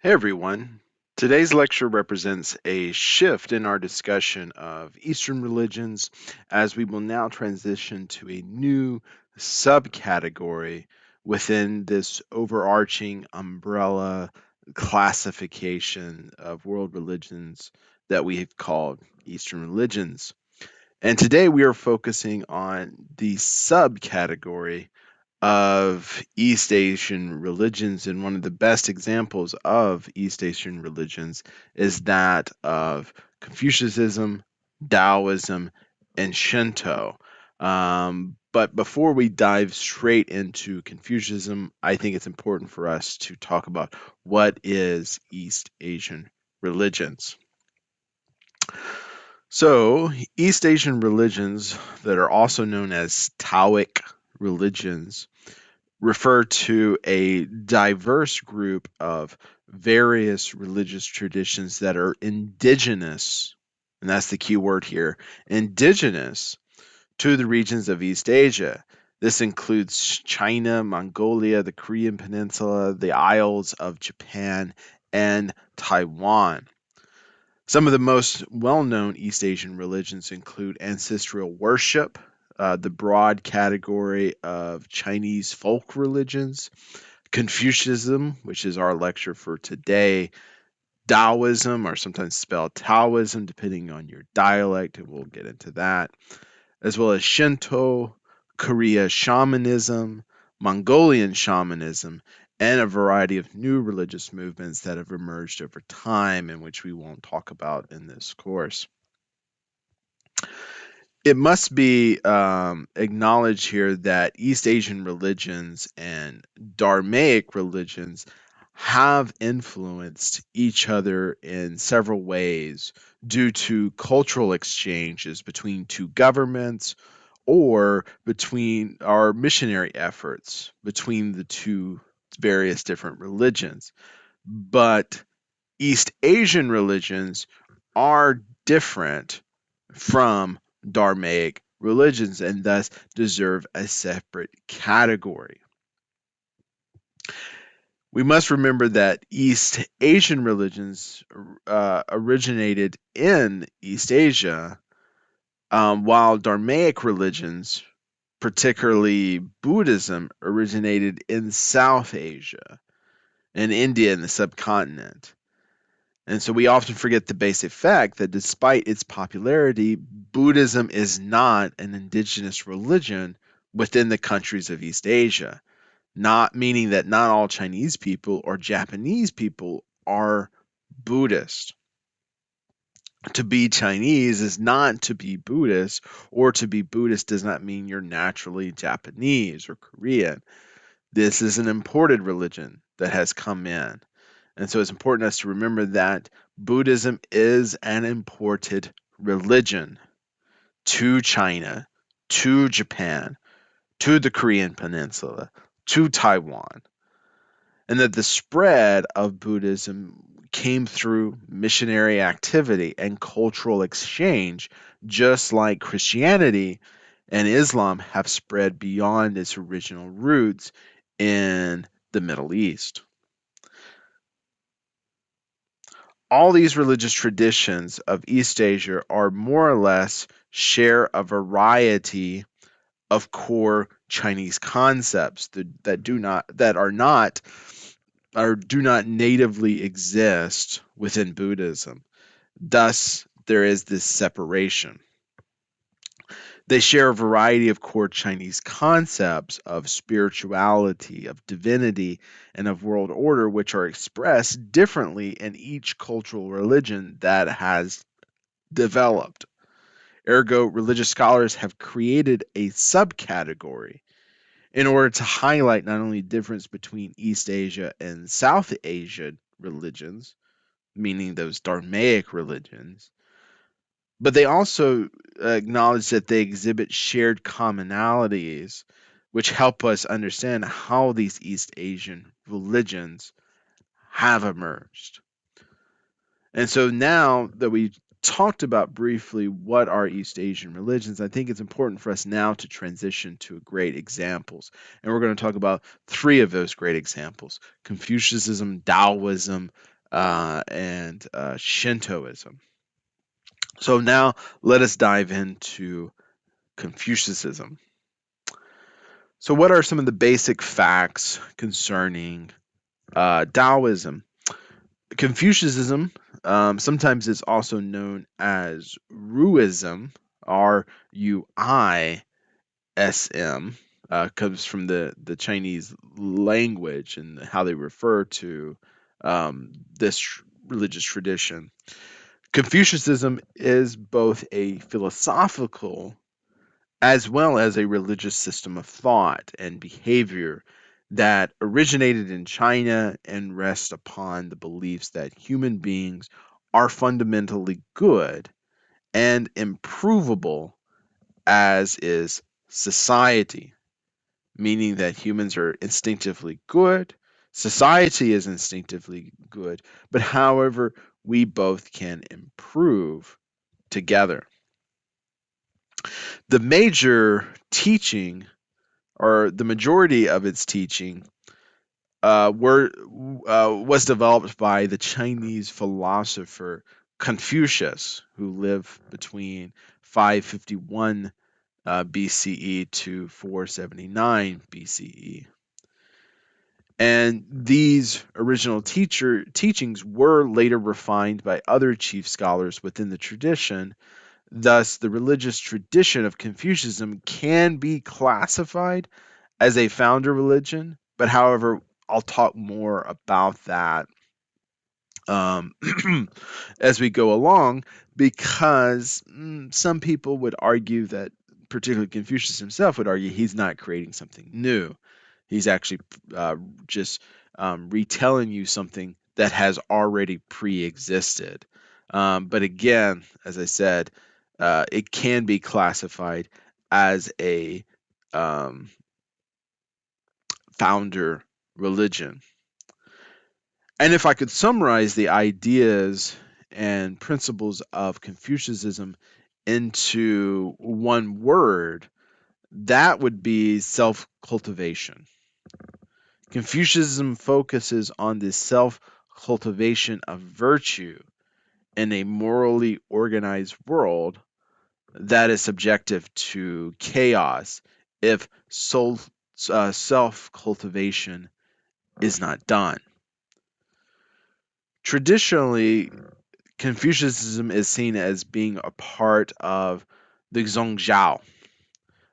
Hey everyone. Today's lecture represents a shift in our discussion of Eastern religions as we will now transition to a new subcategory within this overarching umbrella classification of world religions that we have called Eastern religions. And today we are focusing on the subcategory of East Asian religions, and one of the best examples of East Asian religions is that of Confucianism, Taoism, and Shinto. But before we dive straight into Confucianism, I think it's important for us to talk about what is East Asian religions. So, East Asian religions that are also known as Taoic religions refer to a diverse group of various religious traditions that are indigenous, and that's the key word here, indigenous to the regions of East Asia. This includes China, Mongolia, the Korean Peninsula, the Isles of Japan, and Taiwan. Some of the most well known East Asian religions include ancestral worship, the broad category of Chinese folk religions, Confucianism, which is our lecture for today, Taoism, or sometimes spelled Taoism, depending on your dialect, and we'll get into that, as well as Shinto, Korea shamanism, Mongolian shamanism, and a variety of new religious movements that have emerged over time and which we won't talk about in this course. It must be acknowledged here that East Asian religions and Dharmaic religions have influenced each other in several ways due to cultural exchanges between two governments or between our missionary efforts between the two various different religions. But East Asian religions are different from Dharmaic religions and thus deserve a separate category. We must remember that East Asian religions originated in East Asia, while Dharmaic religions, particularly Buddhism, originated in South Asia and India and the subcontinent. And so we often forget the basic fact that despite its popularity, Buddhism is not an indigenous religion within the countries of East Asia. Not meaning that not all Chinese people or Japanese people are Buddhist. To be Chinese is not to be Buddhist, or to be Buddhist does not mean you're naturally Japanese or Korean. This is an imported religion that has come in. And so it's important us to remember that Buddhism is an imported religion to China, to Japan, to the Korean Peninsula, to Taiwan, and that the spread of Buddhism came through missionary activity and cultural exchange, just like Christianity and Islam have spread beyond its original roots in the Middle East. All these religious traditions of East Asia are more or less share a variety of core Chinese concepts that do not natively exist within Buddhism. Thus, there is this separation. They share a variety of core Chinese concepts of spirituality, of divinity, and of world order, which are expressed differently in each cultural religion that has developed. Ergo, religious scholars have created a subcategory in order to highlight not only the difference between East Asia and South Asian religions, meaning those Dharmaic religions, but they also acknowledge that they exhibit shared commonalities, which help us understand how these East Asian religions have emerged. And so now that we talked about briefly what are East Asian religions, I think it's important for us now to transition to great examples. And we're going to talk about three of those great examples: Confucianism, Taoism, and Shintoism. So now let us dive into Confucianism. So, what are some of the basic facts concerning Taoism? Confucianism, sometimes it's also known as Ruism, Ruism, comes from the Chinese language and how they refer to this religious tradition. Confucianism is both a philosophical as well as a religious system of thought and behavior that originated in China and rests upon the beliefs that human beings are fundamentally good and improvable, as is society, meaning that humans are instinctively good, society is instinctively good, but however, we both can improve together. The major teaching, or the majority of its teaching, was developed by the Chinese philosopher Confucius, who lived between 551 BCE to 479 BCE. And these original teachings were later refined by other chief scholars within the tradition. Thus, the religious tradition of Confucianism can be classified as a founder religion, but however, I'll talk more about that um, as we go along, because some people would argue that, particularly Confucius himself, would argue he's not creating something new. He's actually just retelling you something that has already pre-existed. But again, as I said, it can be classified as a um, founder religion. And if I could summarize the ideas and principles of Confucianism into one word, that would be self cultivation. Confucianism focuses on the self cultivation of virtue in a morally organized world that is subjective to chaos if self cultivation is not done. Traditionally, Confucianism is seen as being a part of the Zhongzhou,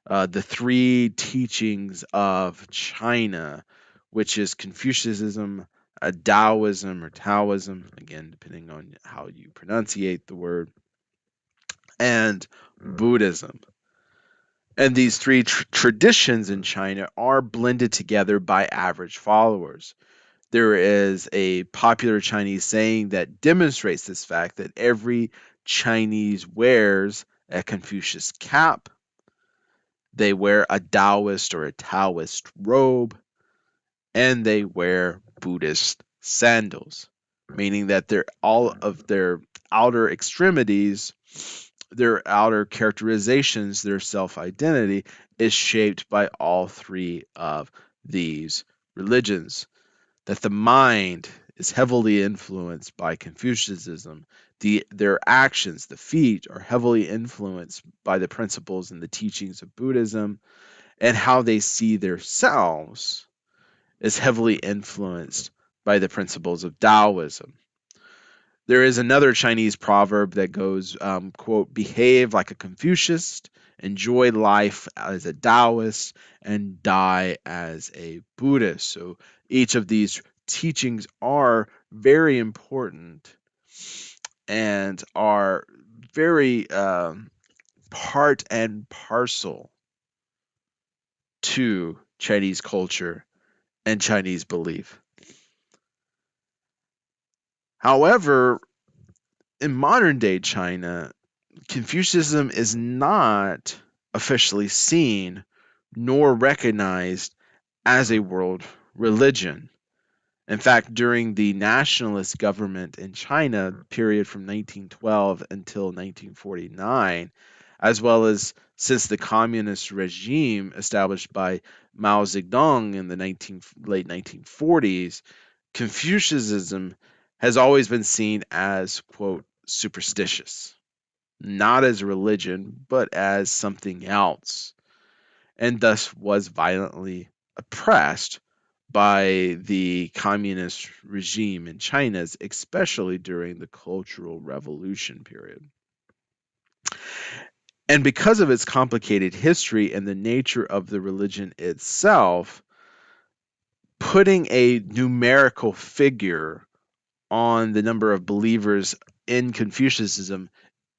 the three teachings of China, which is Confucianism, Taoism or Taoism, again, depending on how you pronunciate the word, and Buddhism. And these three traditions in China are blended together by average followers. There is a popular Chinese saying that demonstrates this fact that every Chinese wears a Confucius cap, they wear a Taoist or a Taoist robe, and they wear Buddhist sandals, meaning that all of their outer extremities, their outer characterizations, their self identity is shaped by all three of these religions. That the mind is heavily influenced by Confucianism. Their actions, the feet, are heavily influenced by the principles and the teachings of Buddhism, and how they see themselves is heavily influenced by the principles of Taoism. There is another Chinese proverb that goes, quote, behave like a Confucius, enjoy life as a Taoist, and die as a Buddhist. So each of these teachings are very important and are very part and parcel to Chinese culture and Chinese belief. However, in modern day China, Confucianism is not officially seen nor recognized as a world religion. In fact, during the nationalist government in China period from 1912 until 1949, as well as since the communist regime established by Mao Zedong in the late 1940s, Confucianism has always been seen as, quote, superstitious, not as a religion, but as something else, and thus was violently oppressed by the communist regime in China, especially during the Cultural Revolution period. And because of its complicated history and the nature of the religion itself, putting a numerical figure on the number of believers in Confucianism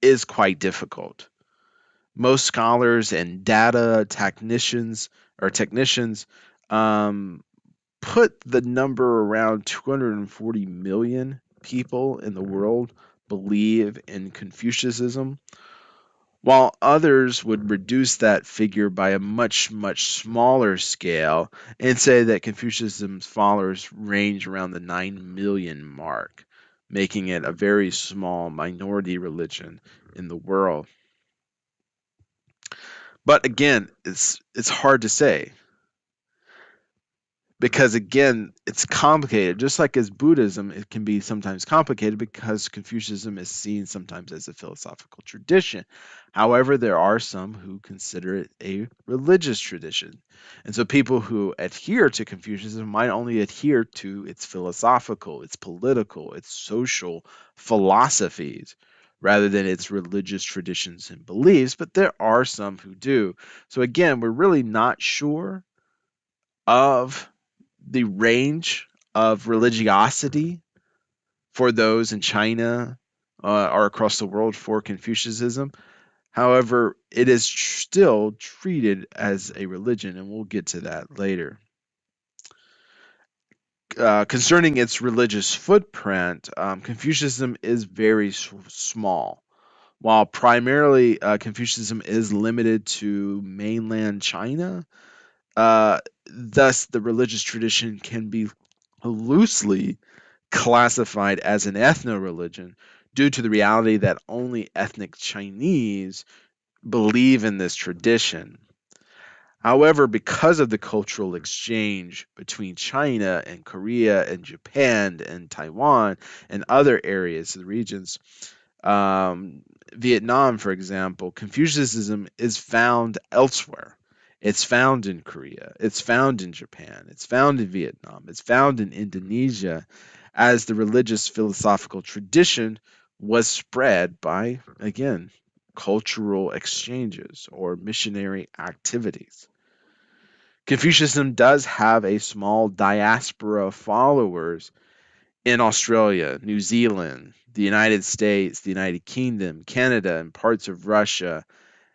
is quite difficult. Most scholars and data technicians um, put the number around 240 million people in the world believe in Confucianism, while others would reduce that figure by a much, much smaller scale and say that Confucianism's followers range around the 9 million mark, making it a very small minority religion in the world. But again, it's hard to say because again it's complicated, just like as Buddhism it can be sometimes complicated because Confucianism is seen sometimes as a philosophical tradition. However, there are some who consider it a religious tradition, and so people who adhere to Confucianism might only adhere to its philosophical, its political, its social philosophies rather than its religious traditions and beliefs, but there are some who do. So again, we're really not sure of the range of religiosity for those in China or across the world for Confucianism. However, it is still treated as a religion, and we'll get to that later. Concerning its religious footprint, Confucianism is very small. While primarily Confucianism is limited to mainland China, thus the religious tradition can be loosely classified as an ethno religion due to the reality that only ethnic Chinese believe in this tradition. However, because of the cultural exchange between China and Korea and Japan and Taiwan and other areas, the regions, um, Vietnam, for example, Confucianism is found elsewhere. It's found in Korea. It's found in Japan. It's found in Vietnam. It's found in Indonesia, as the religious philosophical tradition was spread by, again, cultural exchanges or missionary activities. Confucianism does have a small diaspora of followers in Australia, New Zealand, the United States, the United Kingdom, Canada, and parts of Russia.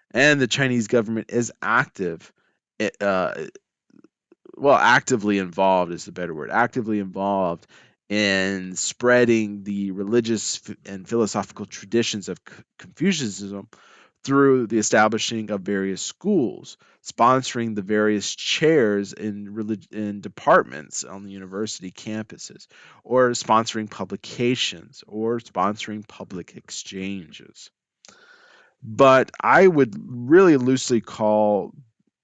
And the Chinese government is uh, actively involved is the better word, actively involved in spreading the religious and philosophical traditions of Confucianism through the establishing of various schools, sponsoring the various chairs in departments on the university campuses, or sponsoring publications, or sponsoring public exchanges. But I would really loosely call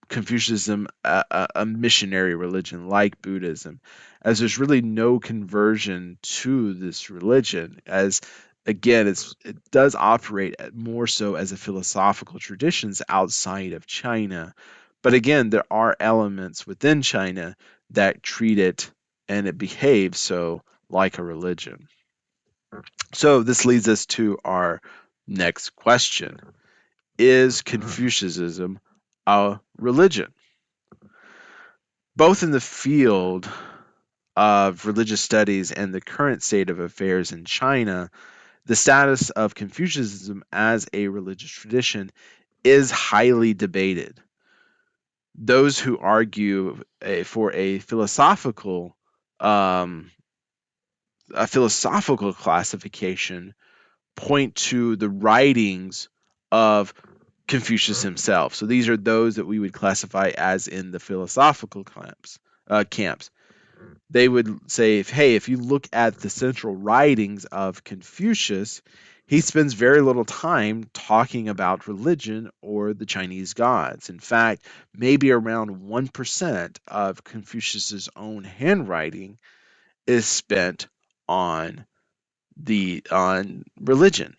Confucianism a missionary religion like Buddhism, as there's really no conversion to this religion, as again it does operate more so as a philosophical traditions outside of China. But again, there are elements within China that treat it and it behaves so like a religion. So this leads us to our next question. Is Confucianism a religion? Both in the field of religious studies and the current state of affairs in China, the status of Confucianism as a religious tradition is highly debated. Those who argue for um, a philosophical classification point to the writings of Confucius himself. So these are those that we would classify as in the philosophical camps. They would say, hey, if you look at the central writings of Confucius, he spends very little time talking about religion or the Chinese gods. In fact, maybe around 1% of Confucius's own handwriting is spent on on religion.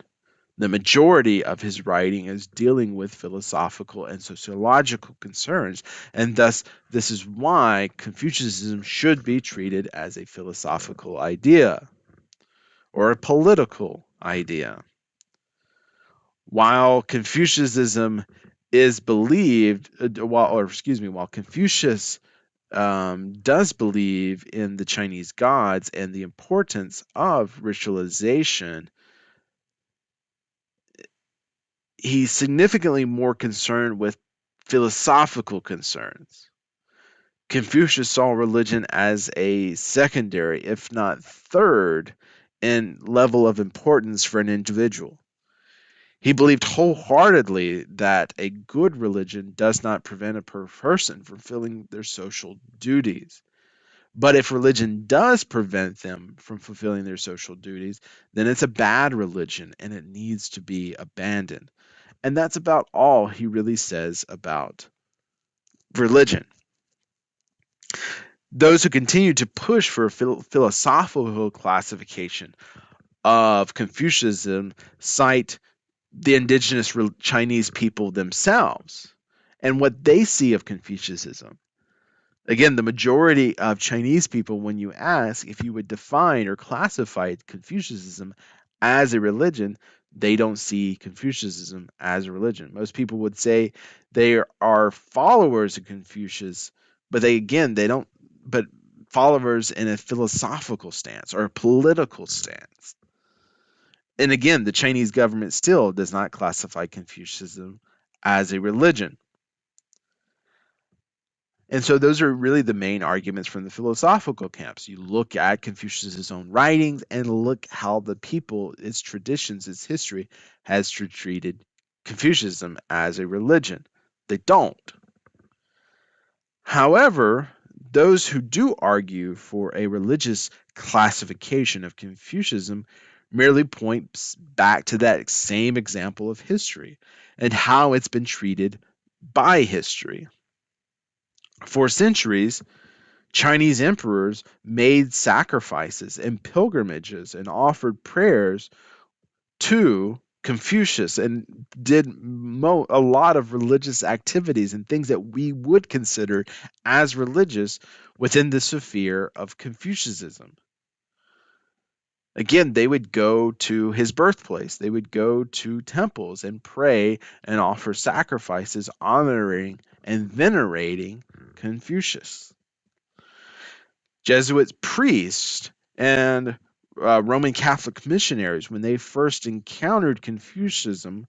The majority of his writing is dealing with philosophical and sociological concerns, and thus this is why Confucianism should be treated as a philosophical idea or a political idea. While Confucianism is believed, while Confucius does believe in the Chinese gods and the importance of ritualization, he's significantly more concerned with philosophical concerns. Confucius saw religion as a secondary, if not third, in level of importance for an individual. He believed wholeheartedly that a good religion does not prevent a person from fulfilling their social duties. But if religion does prevent them from fulfilling their social duties, then it's a bad religion and it needs to be abandoned. And that's about all he really says about religion. Those who continue to push for a philosophical classification of Confucianism cite the indigenous Chinese people themselves and what they see of Confucianism. Again, the majority of Chinese people, when you ask if you would define or classify Confucianism as a religion, they don't see Confucianism as a religion. Most people would say they are followers of Confucius, but they don't, but followers in a philosophical stance or a political stance. And again, the Chinese government still does not classify Confucianism as a religion. And so those are really the main arguments from the philosophical camps. You look at Confucius' own writings and look how the people, its traditions, its history has treated Confucianism as a religion. They don't. However, those who do argue for a religious classification of Confucianism merely point back to that same example of history and how it's been treated by history. For centuries, Chinese emperors made sacrifices and pilgrimages and offered prayers to Confucius and did a lot of religious activities and things that we would consider as religious within the sphere of Confucianism. Again, they would go to his birthplace, they would go to temples and pray and offer sacrifices, honoring and venerating Confucius. Jesuit priests and Roman Catholic missionaries, when they first encountered Confucianism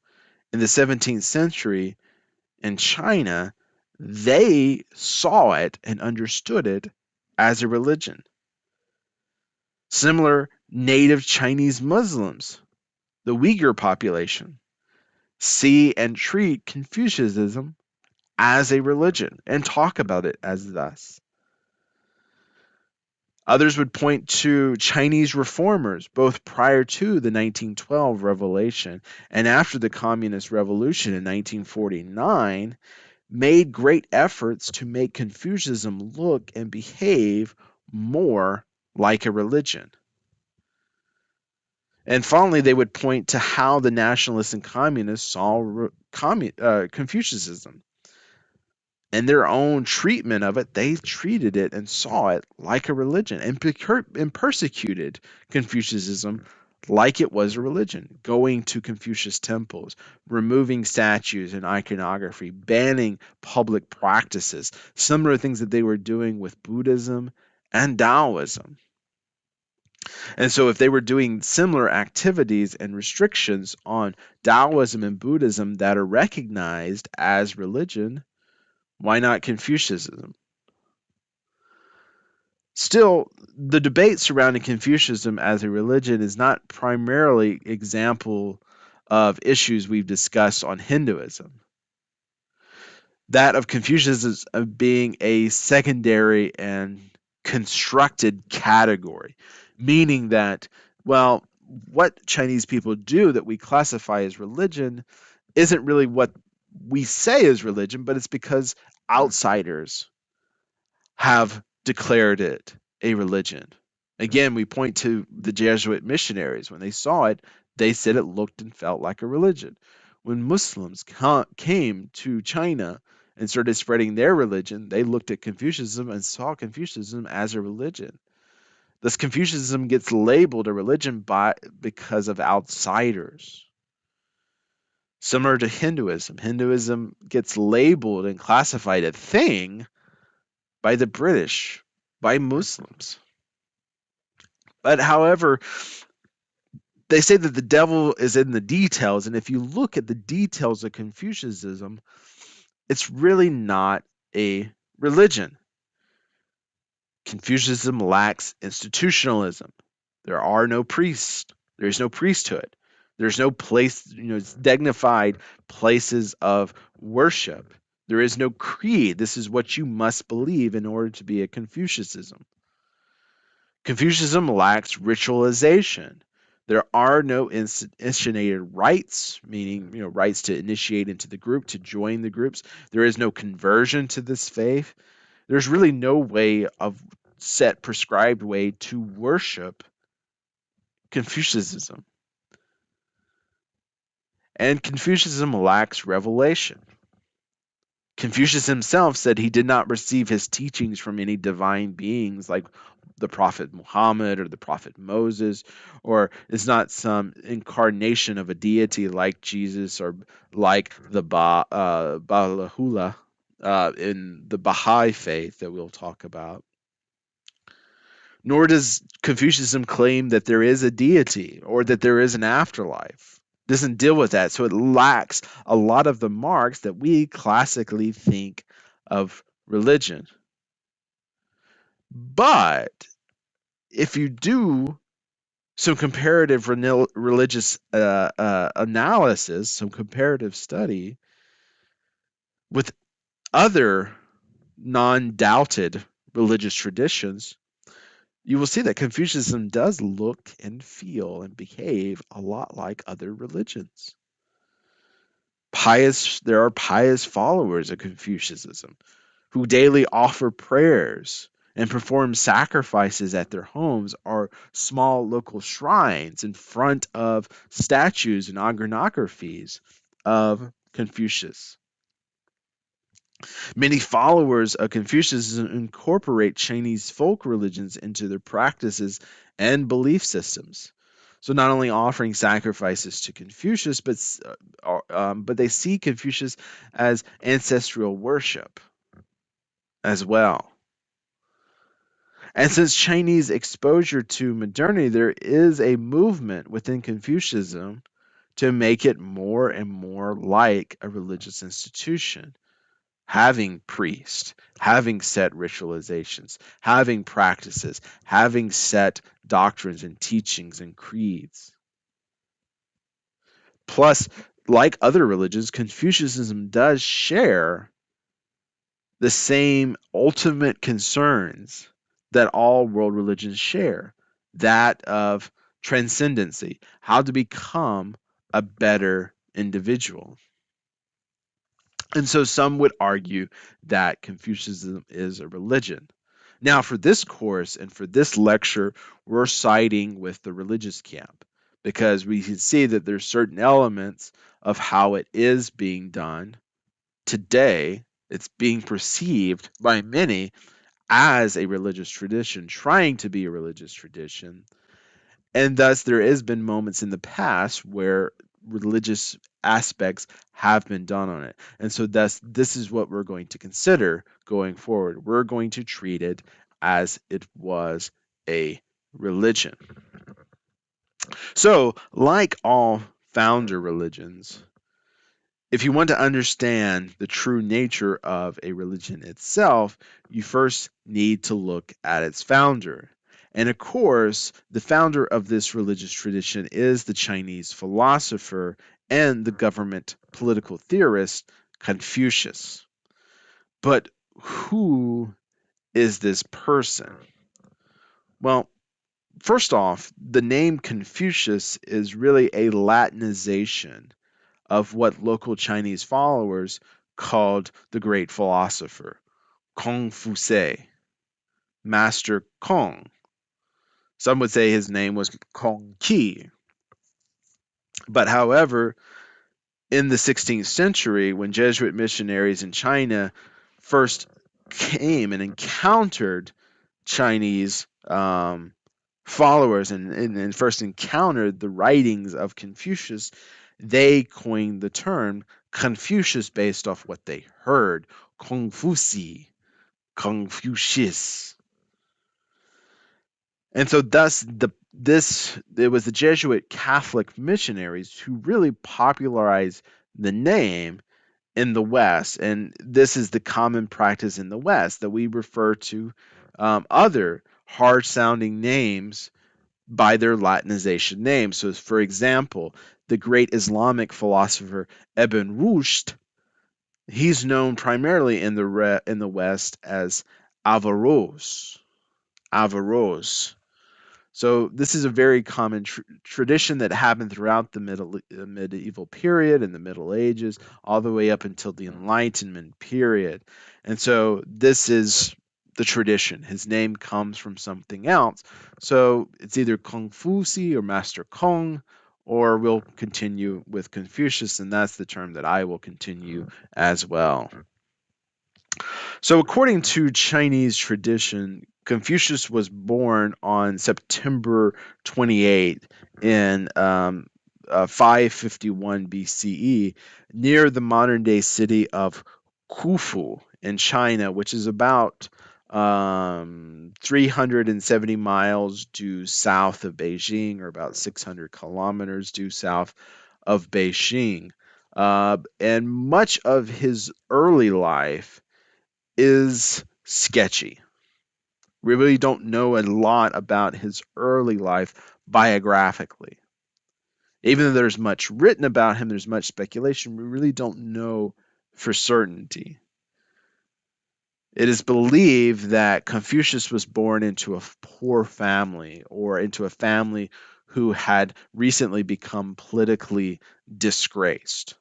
in the 17th century in China, they saw it and understood it as a religion. Similar native Chinese Muslims, the Uyghur population, see and treat Confucianism as a religion and talk about it as thus. Others would point to Chinese reformers, both prior to the 1912 revolution and after the Communist Revolution in 1949, made great efforts to make Confucianism look and behave more like a religion. And finally, they would point to how the nationalists and communists saw Confucianism. In their own treatment of it, they treated it and saw it like a religion and persecuted Confucianism like it was a religion, going to Confucius temples, removing statues and iconography, banning public practices, similar things that they were doing with Buddhism and Taoism. And so, if they were doing similar activities and restrictions on Taoism and Buddhism that are recognized as religion, why not Confucianism? Still, the debate surrounding Confucianism as a religion is not primarily example of issues we've discussed on Hinduism. That of Confucius being a secondary and constructed category, meaning that, well, what Chinese people do that we classify as religion isn't really what we say is religion, but it's because outsiders have declared it a religion. Again, we point to the Jesuit missionaries. When they saw it, they said it looked and felt like a religion. When Muslims came to China and started spreading their religion, they looked at Confucianism and saw Confucianism as a religion. Thus, Confucianism gets labeled a religion because of outsiders. Similar to Hinduism, Hinduism gets labeled and classified a thing by the British, by Muslims. But however, they say that the devil is in the details, and if you look at the details of Confucianism, it's really not a religion. Confucianism lacks institutionalism. There are no priests. There's no priesthood. There's no place, dignified places of worship. There is no creed. This is what you must believe in order to be a Confucianism. Confucianism lacks ritualization. There are no initiated rites, meaning rites to initiate into the group, to join the groups. There is no conversion to this faith. There's really no way of set prescribed way to worship Confucianism. And Confucianism lacks revelation. Confucius himself said he did not receive his teachings from any divine beings like the prophet Muhammad or the prophet Moses, or is not some incarnation of a deity like Jesus or like the Balahula in the Baha'i faith that we'll talk about. Nor does Confucianism claim that there is a deity or that there is an afterlife. It doesn't deal with that, so it lacks a lot of the marks that we classically think of religion. But if you do some comparative religious analysis, some comparative study with other non-doubted religious traditions, you will see that Confucianism does look and feel and behave a lot like other religions. There are pious followers of Confucianism who daily offer prayers and perform sacrifices at their homes or small local shrines in front of statues and iconographies of Confucius. Many followers of Confucianism incorporate Chinese folk religions into their practices and belief systems. So not only offering sacrifices to Confucius, but they see Confucius as ancestral worship as well. And since Chinese exposure to modernity, there is a movement within Confucianism to make it more and more like a religious institution, having priests, having set ritualizations, having practices, having set doctrines and teachings and creeds. Plus, like other religions, Confucianism does share the same ultimate concerns that all world religions share, that of transcendency, how to become a better individual. And so some would argue that Confucianism is a religion. Now, for this course and for this lecture, we're siding with the religious camp because we can see that there's certain elements of how it is being done today. It's being perceived by many as a religious tradition, trying to be a religious tradition. And thus, there has been moments in the past where religious aspects have been done on it. And so, thus, this is what we're going to consider going forward. We're going to treat it as it was a religion. So, like all founder religions, if you want to understand the true nature of a religion itself, you first need to look at its founder. And of course, the founder of this religious tradition is the Chinese philosopher and the government political theorist Confucius. But who is this person? Well, first off, the name Confucius is really a Latinization of what local Chinese followers called the great philosopher, Confucius, Master Kong. Some would say his name was Kong Qi. But however, in the 16th century, when Jesuit missionaries in China first came and encountered Chinese followers and first encountered the writings of Confucius, they coined the term Confucius based off what they heard. Confuci, Confucius. And so thus it was the Jesuit Catholic missionaries who really popularized the name in the West. And this is the common practice in the West that we refer to other hard sounding names by their Latinization names. So, for example, the great Islamic philosopher Ibn Rushd, he's known primarily in in the West as Averroes. Averroes. So this is a very common tradition that happened throughout the medieval period and the Middle Ages, all the way up until the Enlightenment period. And so this is the tradition. His name comes from something else. So it's either Confuci or Master Kong, or we'll continue with Confucius, and that's the term that I will continue as well. So, according to Chinese tradition, Confucius was born on September 28 in 551 BCE near the modern day city of Khufu in China, which is about 370 miles due south of Beijing, or about 600 kilometers due south of Beijing. And much of his early life is sketchy. We really don't know a lot about his early life biographically. Even though there's much written about him, there's much speculation, we really don't know for certainty. It is believed that Confucius was born into a poor family, or into a family who had recently become politically disgraced.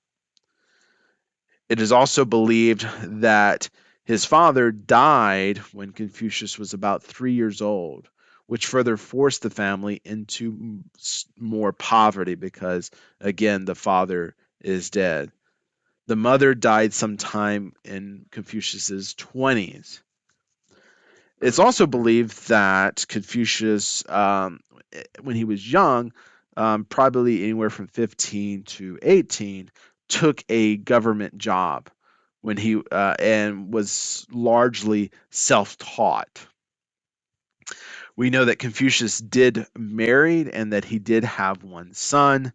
It is also believed that his father died when Confucius was about 3 years old, which further forced the family into more poverty because, again, the father is dead. The mother died sometime in Confucius's 20s. It's also believed that Confucius, when he was young, probably anywhere from 15 to 18, took a government job when he and was largely self-taught. We know that Confucius did marry and that he did have one son.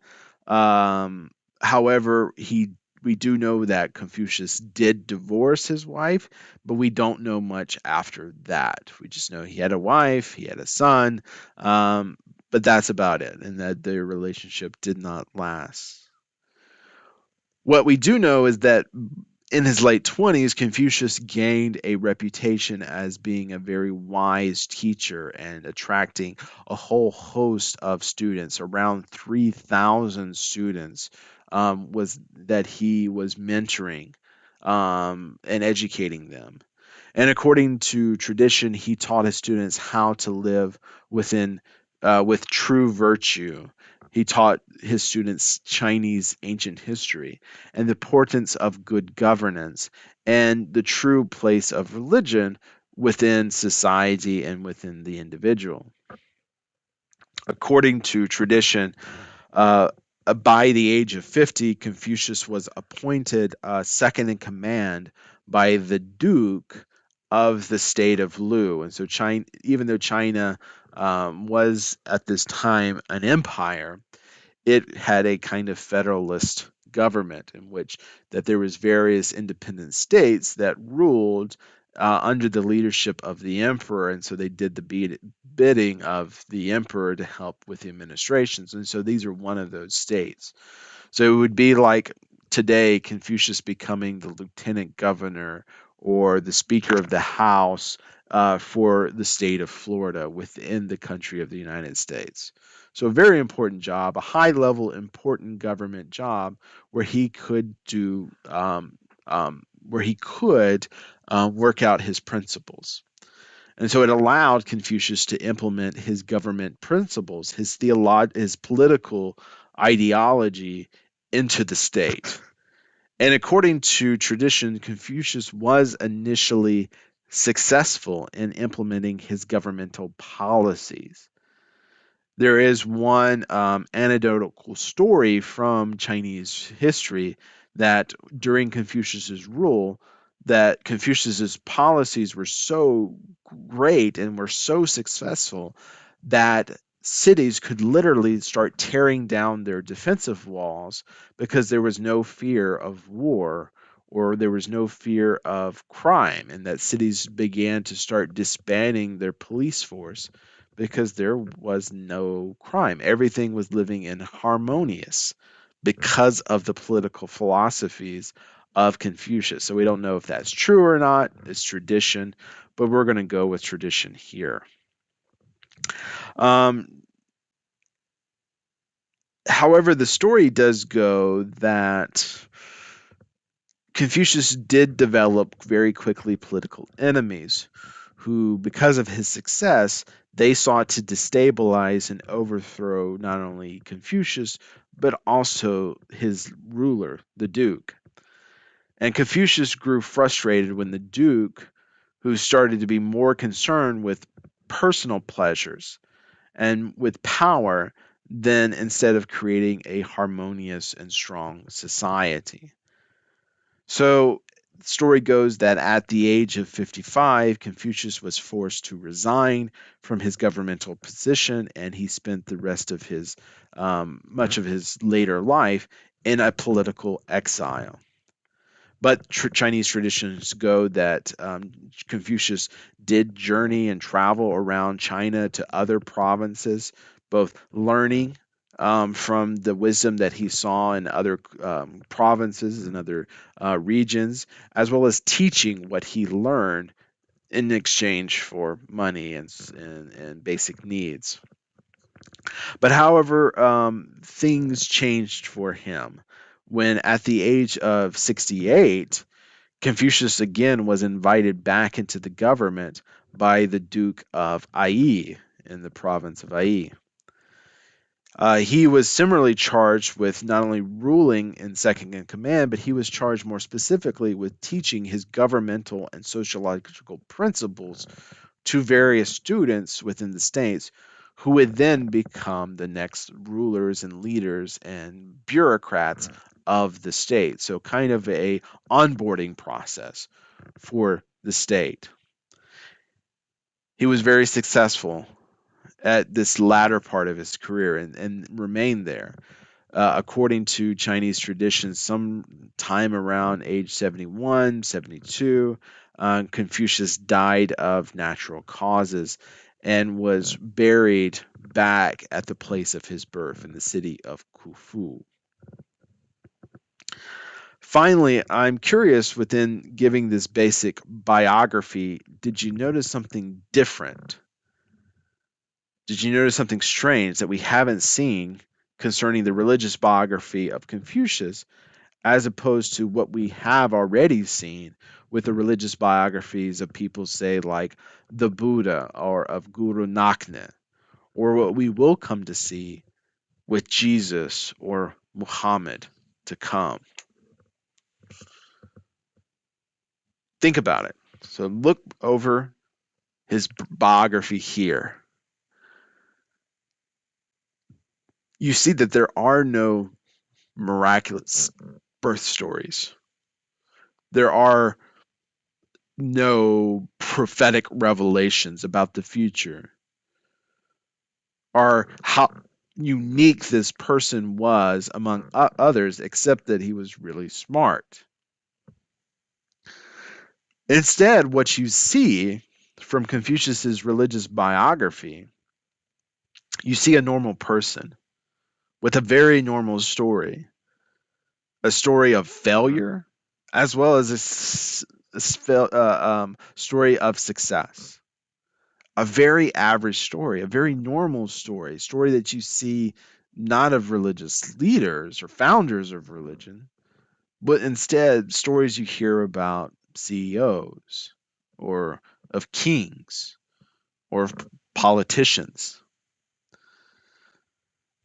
Um, However, he we do know that Confucius did divorce his wife, but we don't know much after that. We just know he had a wife, he had a son, but that's about it, and that their relationship did not last. What we do know is that in his late 20s, Confucius gained a reputation as being a very wise teacher and attracting a whole host of students. Around 3,000 students was that he was mentoring and educating them. And according to tradition, he taught his students how to live with true virtue. He taught his students Chinese ancient history and the importance of good governance and the true place of religion within society and within the individual. According to tradition, uh, by the age of 50, Confucius was appointed second in command by the Duke of the state of Lu. And so, China, even though China was at this time an empire, it had a kind of federalist government in which that there was various independent states that ruled under the leadership of the emperor, and so they did the bidding of the emperor to help with the administrations, and so these are one of those states. So it would be like today Confucius becoming the lieutenant governor or the speaker of the house for the state of Florida within the country of the United States. So a very important job, a high level important government job where he could work out his principles. And so it allowed Confucius to implement his government principles, his political ideology into the state. And according to tradition, Confucius was initially successful in implementing his governmental policies. There is one anecdotal story from Chinese history that during Confucius's rule, that Confucius's policies were so great and were so successful that cities could literally start tearing down their defensive walls because there was no fear of war or there was no fear of crime, and that cities began to start disbanding their police force because there was no crime. Everything was living in harmonious because of the political philosophies of Confucius. So we don't know if that's true or not. It's tradition, but we're going to go with tradition here. Um, However, the story does go that Confucius did develop very quickly political enemies who, because of his success, they sought to destabilize and overthrow not only Confucius, but also his ruler, the Duke. And Confucius grew frustrated when the Duke, who started to be more concerned with personal pleasures and with power, than instead of creating a harmonious and strong society. So, the story goes that at the age of 55, Confucius was forced to resign from his governmental position, and he spent the rest of his, much of his later life in a political exile. But Chinese traditions go that Confucius did journey and travel around China to other provinces, both learning from the wisdom that he saw in other provinces and other regions, as well as teaching what he learned in exchange for money and basic needs. But however, things changed for him when at the age of 68, Confucius again was invited back into the government by the Duke of Ai in the province of Ai. He was similarly charged with not only ruling in second in command, but he was charged more specifically with teaching his governmental and sociological principles to various students within the states who would then become the next rulers and leaders and bureaucrats of the state. So kind of a onboarding process for the state. He was very successful at this latter part of his career and remained there. According to Chinese tradition, sometime around age 71, 72, Confucius died of natural causes and was buried back at the place of his birth in the city of Khufu. Finally, I'm curious within giving this basic biography, did you notice something different? Did you notice something strange that we haven't seen concerning the religious biography of Confucius as opposed to what we have already seen with the religious biographies of people, say, like the Buddha or of Guru Nanak, or what we will come to see with Jesus or Muhammad to come? Think about it. So look over his biography here. You see that there are no miraculous birth stories. There are no prophetic revelations about the future or how unique this person was among others, except that he was really smart. Instead, what you see from Confucius's religious biography, you see a normal person with a very normal story, a story of failure, as well as a story of success. A very average story, a very normal story that you see not of religious leaders or founders of religion, but instead stories you hear about CEOs or of kings or of politicians.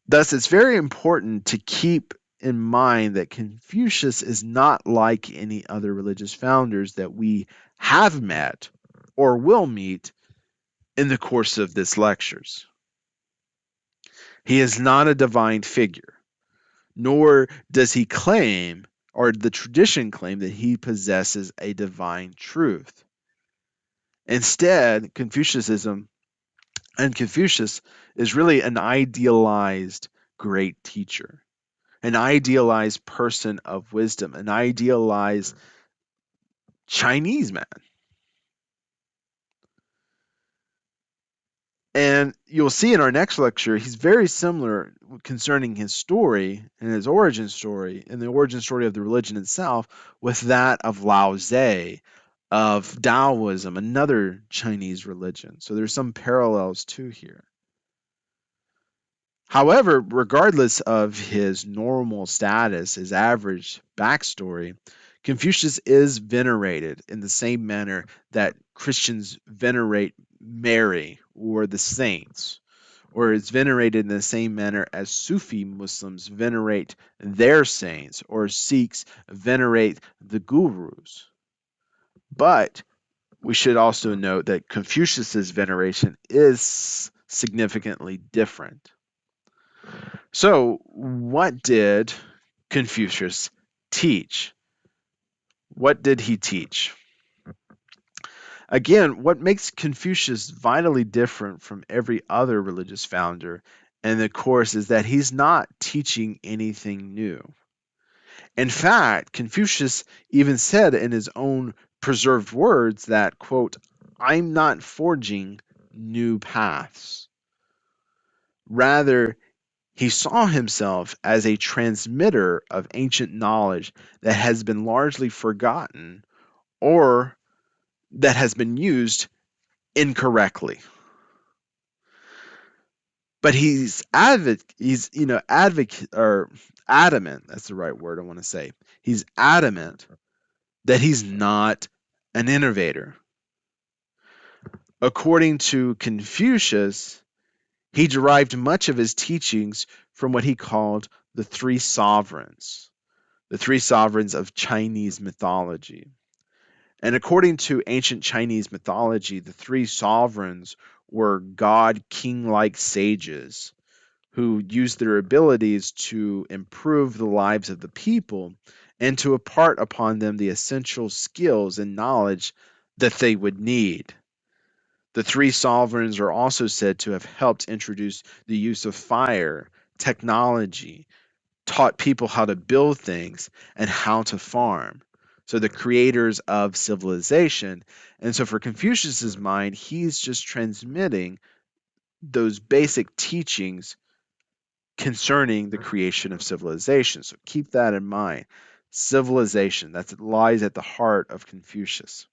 Thus, it's very important to keep in mind that Confucius is not like any other religious founders that we have met or will meet in the course of this lectures. He is not a divine figure, nor does he claim, or the tradition claim, that he possesses a divine truth. Instead, Confucianism and Confucius is really an idealized great teacher, an idealized person of wisdom, an idealized Chinese man. And you'll see in our next lecture, he's very similar concerning his story and his origin story and the origin story of the religion itself with that of Lao Tse, of Taoism, another Chinese religion. So there's some parallels too here. However, regardless of his normal status, his average backstory, Confucius is venerated in the same manner that Christians venerate Mary or the saints, or is venerated in the same manner as Sufi Muslims venerate their saints, or Sikhs venerate the gurus. But we should also note that Confucius's veneration is significantly different. So, what did Confucius teach? What did he teach? Again, what makes Confucius vitally different from every other religious founder in the course is that he's not teaching anything new. In fact, Confucius even said in his own preserved words that, quote, I'm not forging new paths. Rather, he saw himself as a transmitter of ancient knowledge that has been largely forgotten or that has been used incorrectly. But he's or adamant, that's the right word I want to say. He's adamant that he's not an innovator. According to Confucius, he derived much of his teachings from what he called the three sovereigns of Chinese mythology. And according to ancient Chinese mythology, the three sovereigns were god king like sages who used their abilities to improve the lives of the people and to impart upon them the essential skills and knowledge that they would need. The three sovereigns are also said to have helped introduce the use of fire, technology, taught people how to build things and how to farm. So the creators of civilization. And so for Confucius's mind, he's just transmitting those basic teachings concerning the creation of civilization. So keep that in mind. Civilization, that lies at the heart of Confucius.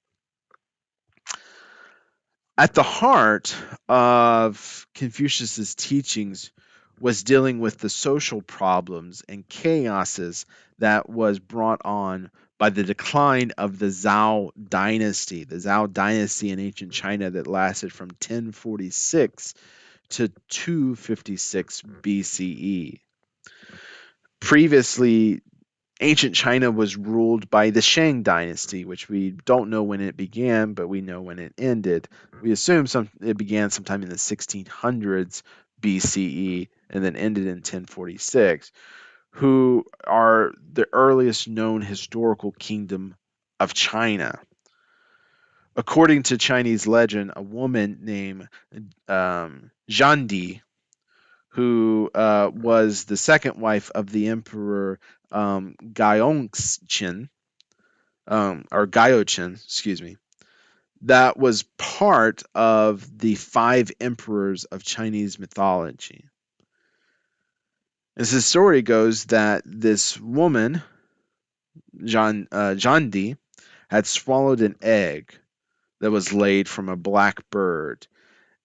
At the heart of Confucius's teachings was dealing with the social problems and chaoses that was brought on by the decline of the the Zhou dynasty in ancient China that lasted from 1046 to 256 BCE. Previously, ancient China was ruled by the Shang dynasty, which we don't know when it began, but we know when it ended. We assume it began sometime in the 1600s BCE and then ended in 1046, who are the earliest known historical kingdom of China. According to Chinese legend, a woman named Zhandi, who was the second wife of the emperor Gyeongqin, or Gyochen, excuse me, that was part of the five emperors of Chinese mythology. As the story goes, that this woman, Jandi, had swallowed an egg that was laid from a black bird,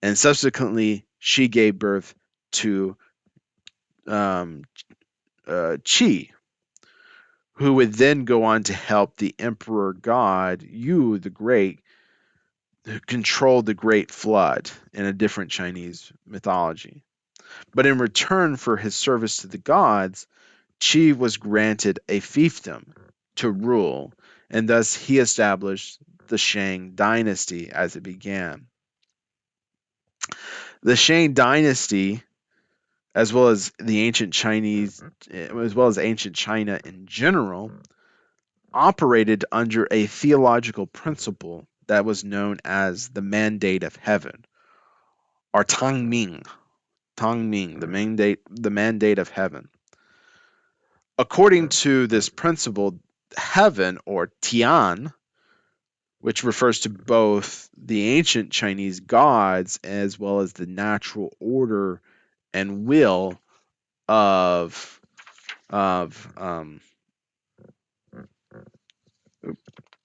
and subsequently she gave birth to um, Qi, who would then go on to help the emperor god Yu the Great, controlled the Great Flood in a different Chinese mythology. But in return for his service to the gods, Qi was granted a fiefdom to rule, and thus he established the Shang dynasty as it began. The Shang dynasty, as well as the ancient Chinese, as well as ancient China in general, operated under a theological principle that was known as the mandate of heaven, or Tangming. Tangming, the mandate of heaven. According to this principle, heaven, or Tian, which refers to both the ancient Chinese gods as well as the natural order and will of of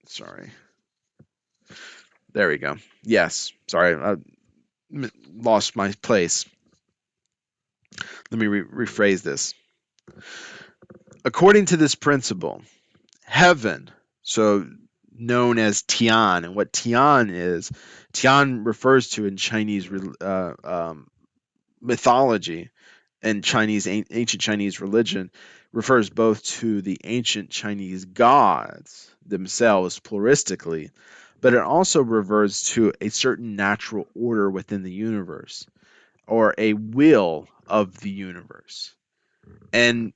sorry, there we go. Yes, sorry, I lost my place. Let me rephrase this. According to this principle, heaven, so known as Tian, and what Tian refers to in Chinese mythology and ancient Chinese religion, refers both to the ancient Chinese gods themselves pluralistically, but it also refers to a certain natural order within the universe or a will of the universe. And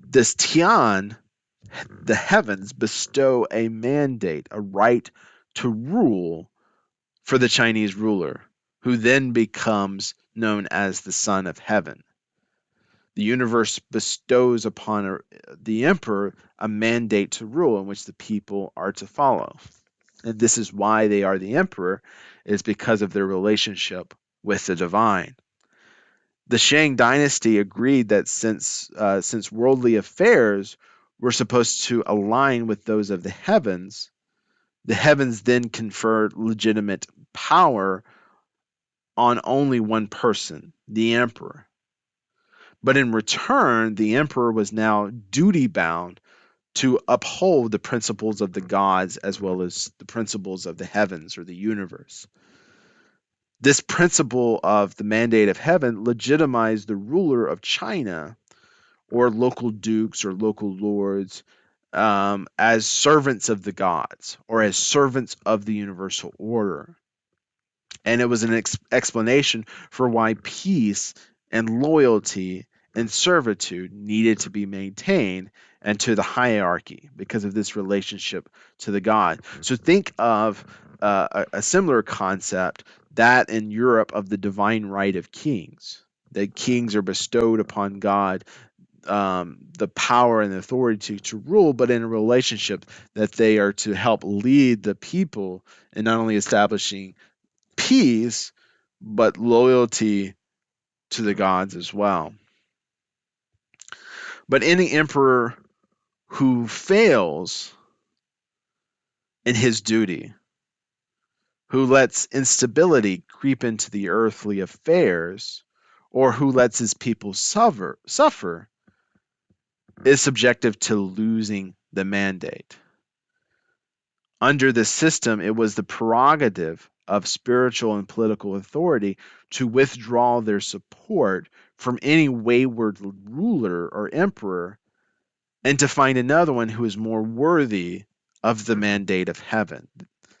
this Tian, the heavens, bestow a mandate, a right to rule for the Chinese ruler, who then becomes known as the Son of Heaven. The universe bestows upon the emperor a mandate to rule in which the people are to follow. And this is why they are the emperor, is because of their relationship with the divine. The Shang dynasty agreed that since worldly affairs were supposed to align with those of the heavens then conferred legitimate power on only one person, the emperor. But in return, the emperor was now duty bound to uphold the principles of the gods as well as the principles of the heavens or the universe. This principle of the mandate of heaven legitimized the ruler of China or local dukes or local lords as servants of the gods or as servants of the universal order. And it was an explanation for why peace and loyalty and servitude needed to be maintained and to the hierarchy because of this relationship to the god. So think of a similar concept that in Europe of the divine right of kings. That kings are bestowed upon God the power and the authority to rule, but in a relationship that they are to help lead the people in not only establishing peace, but loyalty to the gods as well. But any emperor who fails in his duty, who lets instability creep into the earthly affairs, or who lets his people suffer is subjective to losing the mandate. Under the system, it was the prerogative of spiritual and political authority to withdraw their support from any wayward ruler or emperor and to find another one who is more worthy of the mandate of heaven.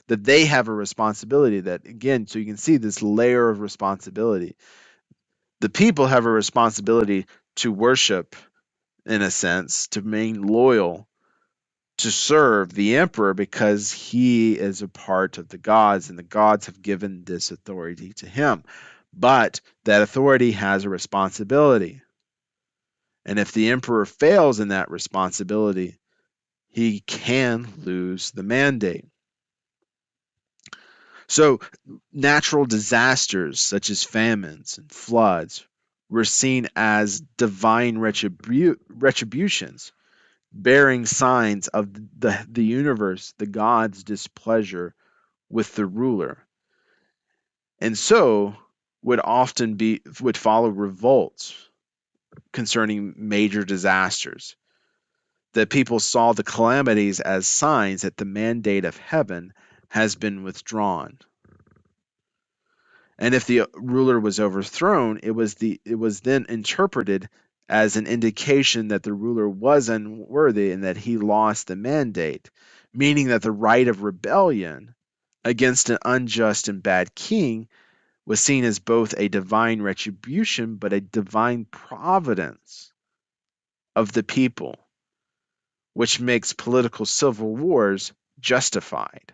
That they have a responsibility that, again, so you can see this layer of responsibility. The people have a responsibility to worship, in a sense, to remain loyal to serve the emperor because he is a part of the gods and the gods have given this authority to him. But that authority has a responsibility. And if the emperor fails in that responsibility, he can lose the mandate. So, natural disasters such as famines and floods were seen as divine retributions, bearing signs of the universe, the God's displeasure with the ruler. And so would follow revolts concerning major disasters. That people saw the calamities as signs that the mandate of heaven has been withdrawn. And if the ruler was overthrown, it was then interpreted as an indication that the ruler was unworthy and that he lost the mandate, meaning that the right of rebellion against an unjust and bad king was seen as both a divine retribution but a divine providence of the people, which makes political civil wars justified.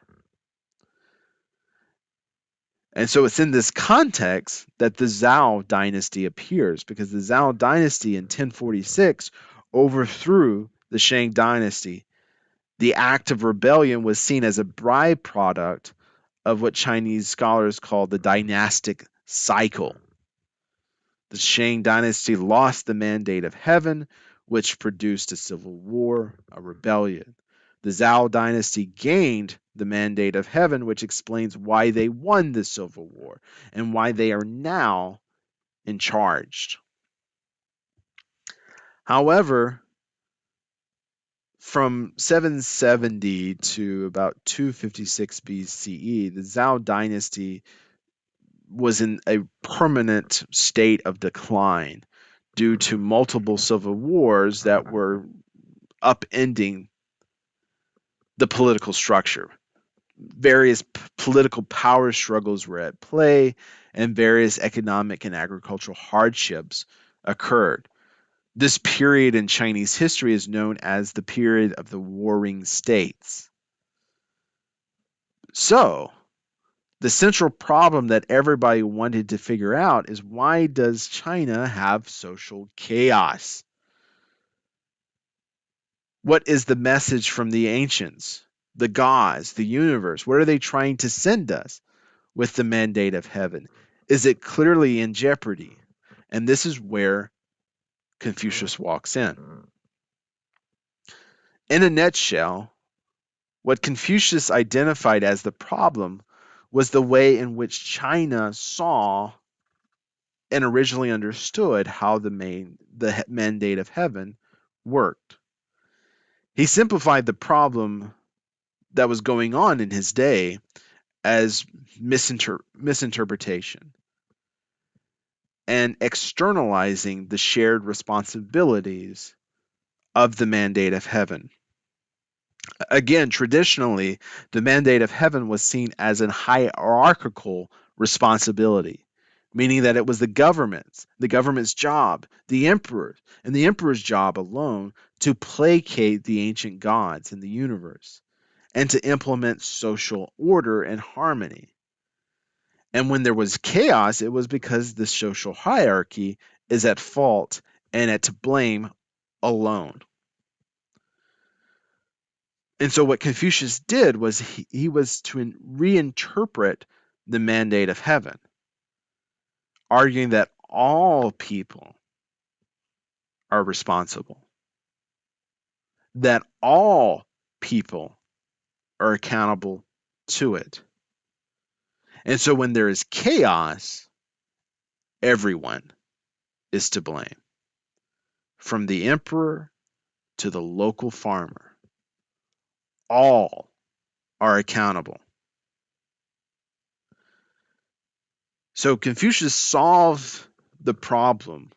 And so it's in this context that the Zhao dynasty appears, because the Zhao dynasty in 1046 overthrew the Shang dynasty. The act of rebellion was seen as a byproduct of what Chinese scholars call the dynastic cycle. The Shang dynasty lost the mandate of heaven, which produced a civil war, a rebellion. The Zhao dynasty gained the mandate of heaven, which explains why they won the civil war and why they are now in charge. However, from 770 to about 256 BCE, the Zhao dynasty was in a permanent state of decline due to multiple civil wars that were upending the political structure. Various political power struggles were at play, and various economic and agricultural hardships occurred. This period in Chinese history is known as the period of the Warring States. So, the central problem that everybody wanted to figure out is, why does China have social chaos? What is the message from the ancients, the gods, the universe? What are they trying to send us with the mandate of heaven? Is it clearly in jeopardy? And this is where Confucius walks in. In a nutshell, what Confucius identified as the problem was the way in which China saw and originally understood how the mandate of heaven worked. He simplified the problem that was going on in his day as misinterpretation and externalizing the shared responsibilities of the mandate of heaven. Again, traditionally, the mandate of heaven was seen as an hierarchical responsibility, meaning that it was the government's job, the emperor, and the emperor's job alone to placate the ancient gods in the universe and to implement social order and harmony. And when there was chaos, it was because the social hierarchy is at fault and at blame alone. And so what Confucius did was he was to reinterpret the mandate of heaven, arguing that all people are responsible, that all people are accountable to it. And so when there is chaos, everyone is to blame, from the emperor to the local farmer. All are accountable. So Confucius solved the problem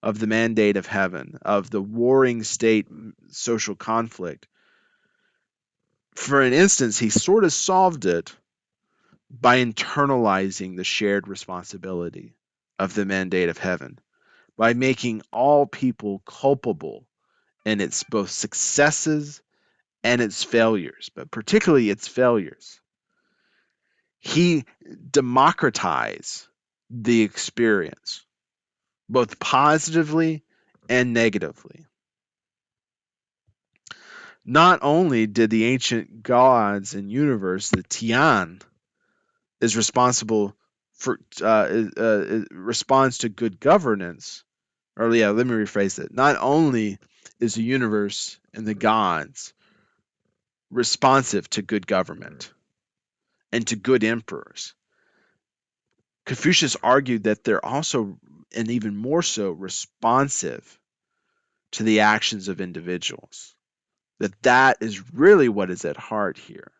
of the mandate of heaven, of the warring state social conflict. For an instance, he sort of solved it by internalizing the shared responsibility of the mandate of heaven, by making all people culpable in its both successes and its failures, but particularly its failures. He democratized the experience, both positively and negatively. Not only did the ancient gods and universe, the Tian, is responsible for responds to good governance. Or yeah, let me rephrase it. Not only is the universe and the gods responsive to good government and to good emperors, Confucius argued that they're also, and even more so, responsive to the actions of individuals. That is really what is at heart here.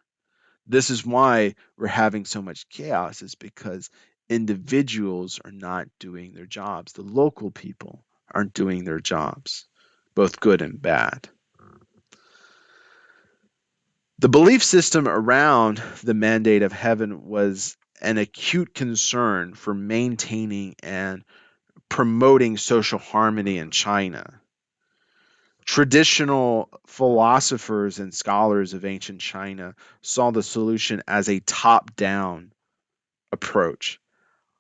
This is why we're having so much chaos, is because individuals are not doing their jobs. The local people aren't doing their jobs, both good and bad. The belief system around the mandate of heaven was an acute concern for maintaining and promoting social harmony in China. Traditional philosophers and scholars of ancient China saw the solution as a top down approach.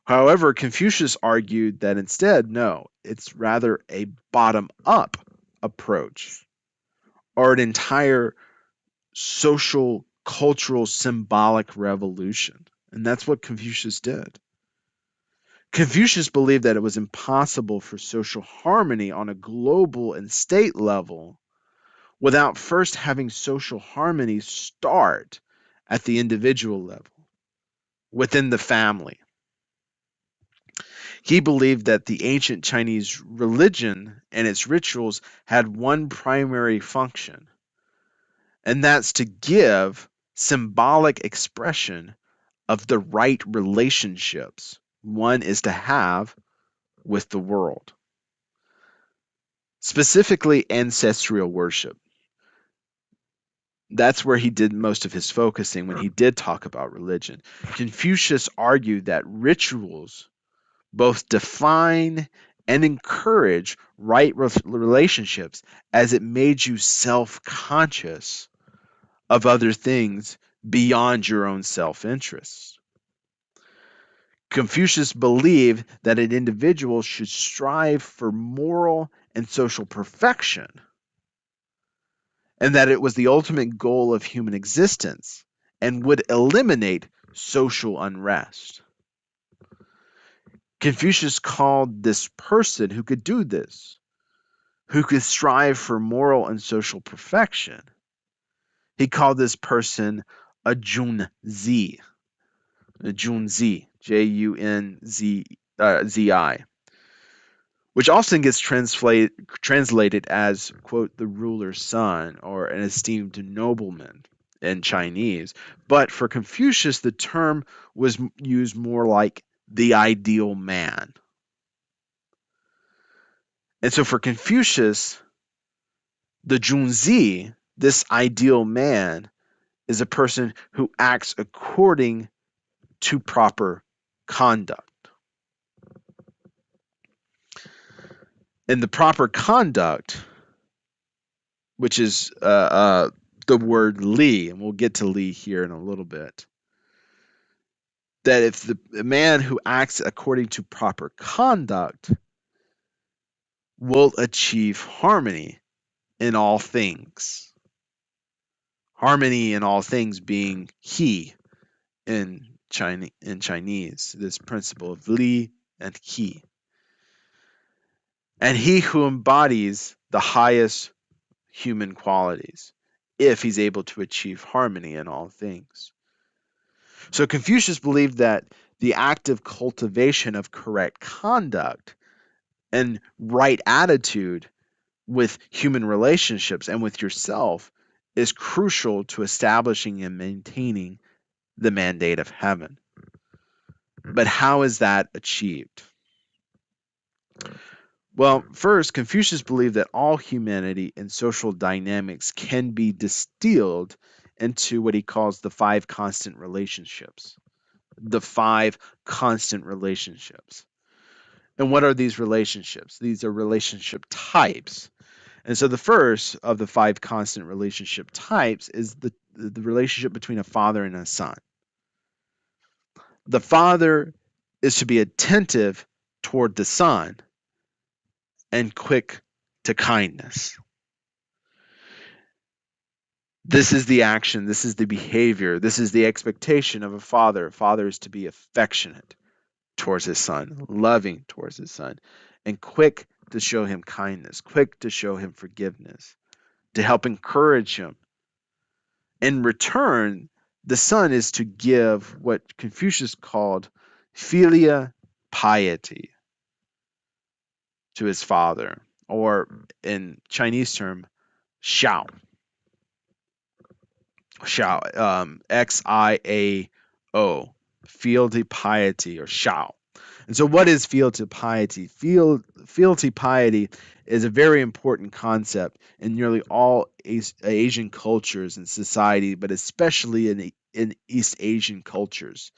However, Confucius argued that instead, no, it's rather a bottom up approach or an entire social, cultural, symbolic revolution. And that's what Confucius did. Confucius believed that it was impossible for social harmony on a global and state level without first having social harmony start at the individual level, within the family. He believed that the ancient Chinese religion and its rituals had one primary function, and that's to give symbolic expression of the right relationships one is to have with the world, specifically ancestral worship. That's where he did most of his focusing when he did talk about religion. Confucius argued that rituals both define and encourage right relationships as it made you self conscious of other things beyond your own self interest. Confucius believed that an individual should strive for moral and social perfection, and that it was the ultimate goal of human existence and would eliminate social unrest. Confucius called this person who could do this, who could strive for moral and social perfection, he called this person a Junzi, Junzi, which often gets translated as, quote, the ruler's son or an esteemed nobleman in Chinese. But for Confucius, the term was used more like the ideal man. And so for Confucius, the Junzi, this ideal man, is a person who acts according to proper conduct. And the proper conduct, which is the word li, and we'll get to li here in a little bit, that if the man who acts according to proper conduct will achieve harmony in all things. Harmony in all things being he in Chinese, this principle of li and he. And he who embodies the highest human qualities, if he's able to achieve harmony in all things. So Confucius believed that the active cultivation of correct conduct and right attitude with human relationships and with yourself is crucial to establishing and maintaining the mandate of heaven. But how is that achieved? Well, first, Confucius believed that all humanity and social dynamics can be distilled into what he calls the five constant relationships. The five constant relationships. And what are these relationships? These are relationship types. And so the first of the five constant relationship types is the relationship between a father and a son. The father is to be attentive toward the son and quick to kindness. This is the action, this is the behavior, this is the expectation of a father. A father is to be affectionate towards his son, loving towards his son, and quick to show him kindness, quick to show him forgiveness, to help encourage him. In return, the son is to give what Confucius called filia piety to his father, or in Chinese term, xiao. Xiao, Xiao, fealty piety or shao. And so, what is fealty piety? Fealty piety is a very important concept in nearly all Asian cultures and society, but especially in East Asian cultures.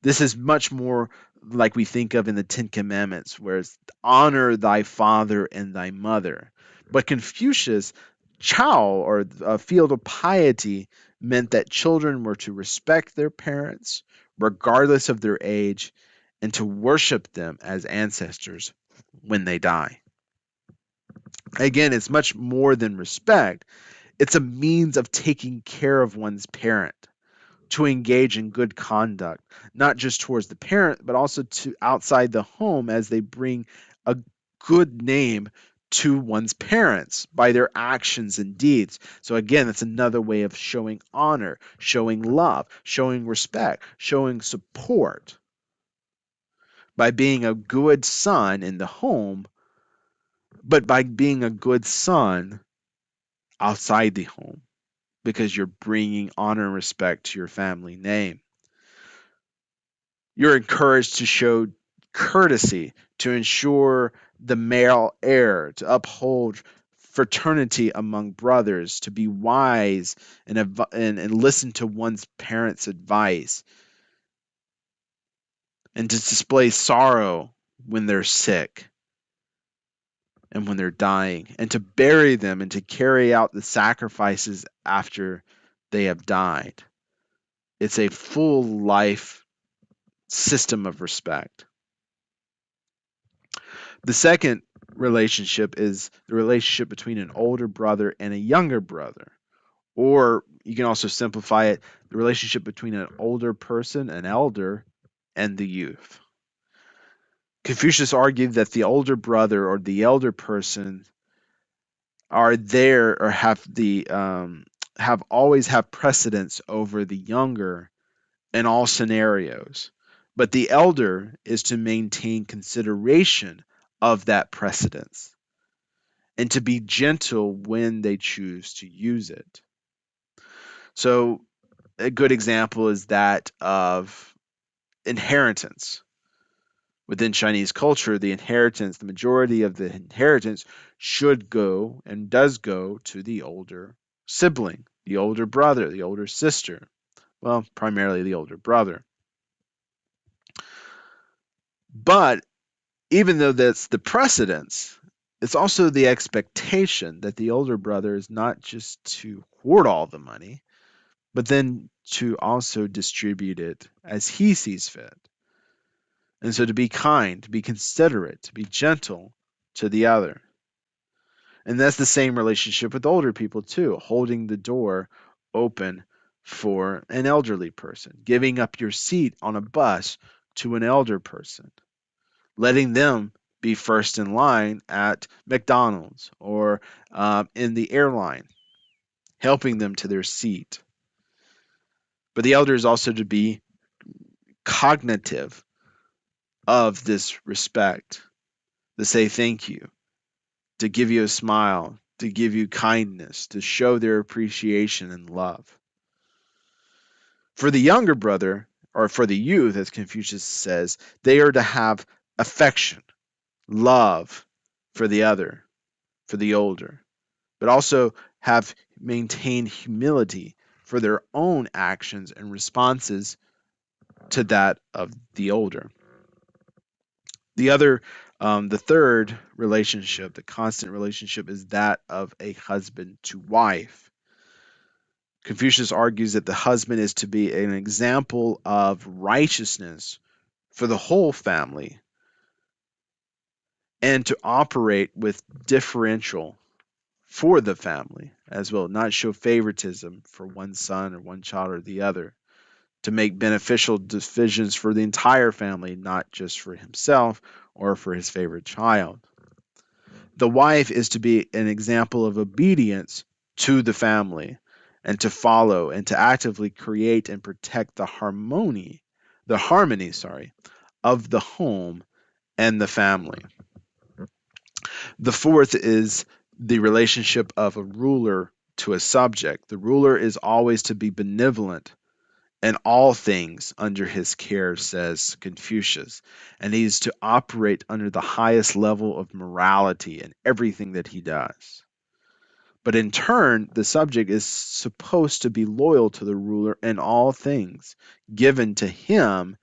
This is much more like we think of in the Ten Commandments, where it's honor thy father and thy mother. But Confucius, Chao, or a field of piety, meant that children were to respect their parents, regardless of their age, and to worship them as ancestors when they die. Again, it's much more than respect, it's a means of taking care of one's parent, to engage in good conduct, not just towards the parent, but also to outside the home as they bring a good name to one's parents by their actions and deeds. So, again, that's another way of showing honor, showing love, showing respect, showing support by being a good son in the home, but by being a good son outside the home because you're bringing honor and respect to your family name. You're encouraged to show courtesy, to ensure the male heir, to uphold fraternity among brothers, to be wise and listen to one's parents' advice, and to display sorrow when they're sick and when they're dying, and to bury them and to carry out the sacrifices after they have died. It's a full life system of respect. The second relationship is the relationship between an older brother and a younger brother. Or you can also simplify it, the relationship between an older person, an elder, and the youth. Confucius argued that the older brother or the elder person are there or have always have precedence over the younger in all scenarios. But the elder is to maintain consideration of that precedence and to be gentle when they choose to use it. So, a good example is that of inheritance. Within Chinese culture, the majority of the inheritance should go and does go to the older sibling, the older brother, the older sister. Well, primarily the older brother. But even though that's the precedence, it's also the expectation that the older brother is not just to hoard all the money, but then to also distribute it as he sees fit. And so to be kind, to be considerate, to be gentle to the other. And that's the same relationship with older people too, holding the door open for an elderly person, giving up your seat on a bus to an elder person, letting them be first in line at McDonald's or in the airline, helping them to their seat. But the elder is also to be cognitive of this respect, to say thank you, to give you a smile, to give you kindness, to show their appreciation and love. For the younger brother, or for the youth, as Confucius says, they are to have affection, love for the other, for the older, but also have maintained humility for their own actions and responses to that of the older. The third relationship, the constant relationship, is that of a husband to wife. Confucius argues that the husband is to be an example of righteousness for the whole family and to operate with differential for the family as well, not show favoritism for one son or one child or the other, to make beneficial decisions for the entire family, not just for himself or for his favorite child. The wife is to be an example of obedience to the family and to follow and to actively create and protect the harmony, of the home and the family. The fourth is the relationship of a ruler to a subject. The ruler is always to be benevolent and all things under his care, says Confucius, and he's to operate under the highest level of morality in everything that he does. But in turn, the subject is supposed to be loyal to the ruler in all things given to him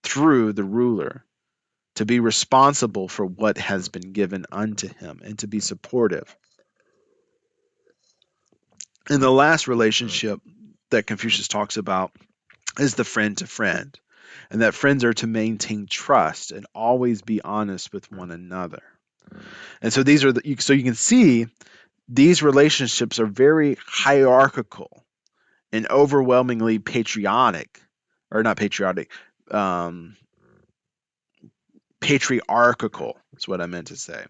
through the ruler, to be responsible for what has been given unto him, and to be supportive. And the last relationship that Confucius talks about is the friend to friend, and that friends are to maintain trust and always be honest with one another. And so these are so you can see these relationships are very hierarchical and overwhelmingly patriotic, or not patriotic, um, patriarchal is what I meant to say,